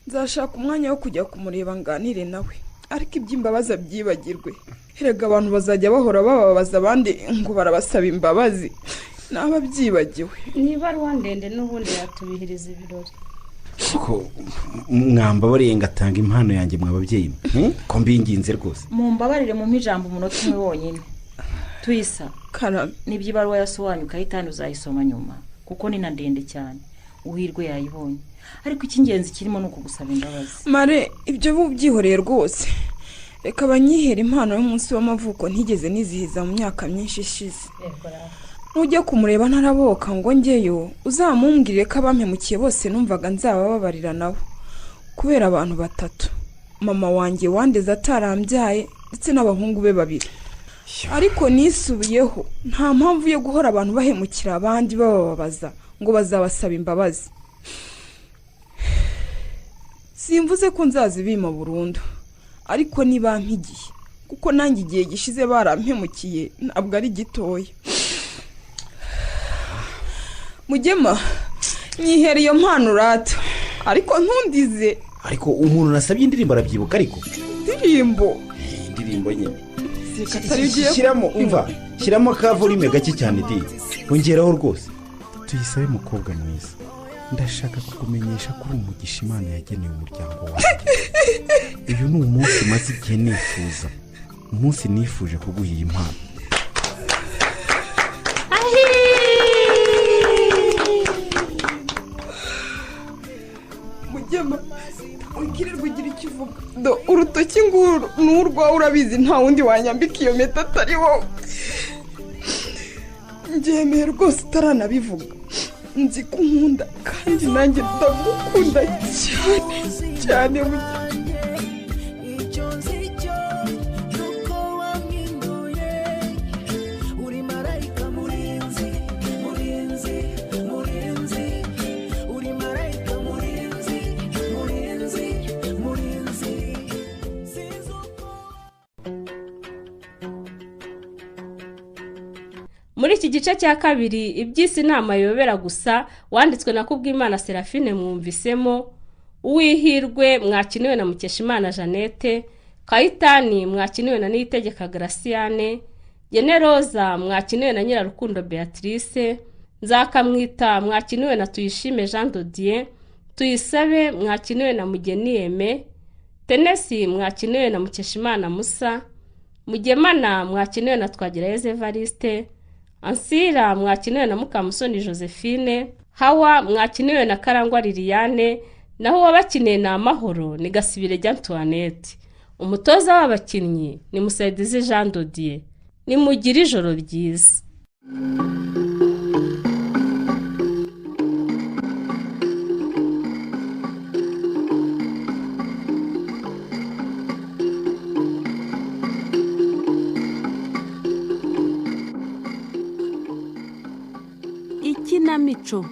nzashaka umwanya wo kujya kumureba nganire nawe, ariko iby'imbabazi byibagirwe. Erega abantu bazajya bahora bababaza abandi ngo barabasaba imbabazi, naba byibagiwe. niba ari ndende n'ubundi yatubihiriza ibirori. ko mwambabariye ngatanga impano yanjye mwababyeyi ko mbinginze rwose. Mumbabarire mu ijambo umunota umwe wonyine. Tuyisa Karame, nibyo ibaruwa yasobanyu ukayitanga uzayisoma nyuma kuko ni na ndende cyane. Uhirwe yayibonye, ariko icy'ingenzi kirimo nuko gusaba imbabazi. mare ibyo bubyihoreye rwose. Reka abanyihera impano y'umunsi w'amavuko ntigeze nizihiza mu myaka myinshi ishize. Nujya kumureba ntaraboka ngo njyeyo, uzamumbwire ko abampemukiye bose numvaga nzabababarira nabo, kubera abantu batatu. Mama wanjye wandeze atarambyaye ndetse n'abahungu be babiri. Ariko nisubiyeho, nta mpamvu yo guhora abantu bahemukira abandi bababaza ngo bazabasaba imbabazi. Simvuze ko nzazibima burundu, ariko nibampigiye, kuko nanjye igihe gishize barampemukiye ntabwo ari gitoya. Mugema nyihera iyo mpano urata, ariko ntundize. ariko umuntu nasabye indirimbo arabyibuka. ariko indirimbo nyine shyiramo umva, shyiramo ka volume gake cyane di, ongeraho rwose. Tuyisabe mukobwa mwiza, ndashaka kukumenyesha ko uri umugisha Imana yageneye umuryango wanjye. uyu ni umunsi maze igihe nifuza, umunsi nifuje kuguha iyi mpano. Mugema ukirirwa ugira icyo uvuga. Do urutoki nguru n'urwawe urabizi, nta wundi wanyambika iyo mpeta atari wowe. Njyemeye rwose utaranabivuga, nzi ko unkunda kandi nanjye ndagukunda cyane cyane. Muri iki gice cya kabiri iby'isi ni amayobera gusa wanditswe na Kubwimana Serafine mwumvisemo, Uwihirwe mwakiniwe na Mukeshimana Jeannette, Kayitani mwakiniwe na Niyitegeka Graciane, Generoza mwakiniwe na Nyirarukundo Beatrice, Nzakamwita mwakiniwe na Tuyishime Jean Dodier, Tuyisabe mwakiniwe na Mugeni Aime, Tenesi mwakiniwe na Mukeshimana Musa, Mugemana mwakiniwe na Twagirayezu Evariste, Ansira mwakiniwe na Mukamusoni Josephine, Hawa mwakiniwe na Karangwa Liliane, naho wabakiniye na Amahoro ni Gasibire Antoinette. Umutoza w'abakinnyi ni Musaidizi Jean Dodier. Nimugire ijoro ryiza. Ikinamico.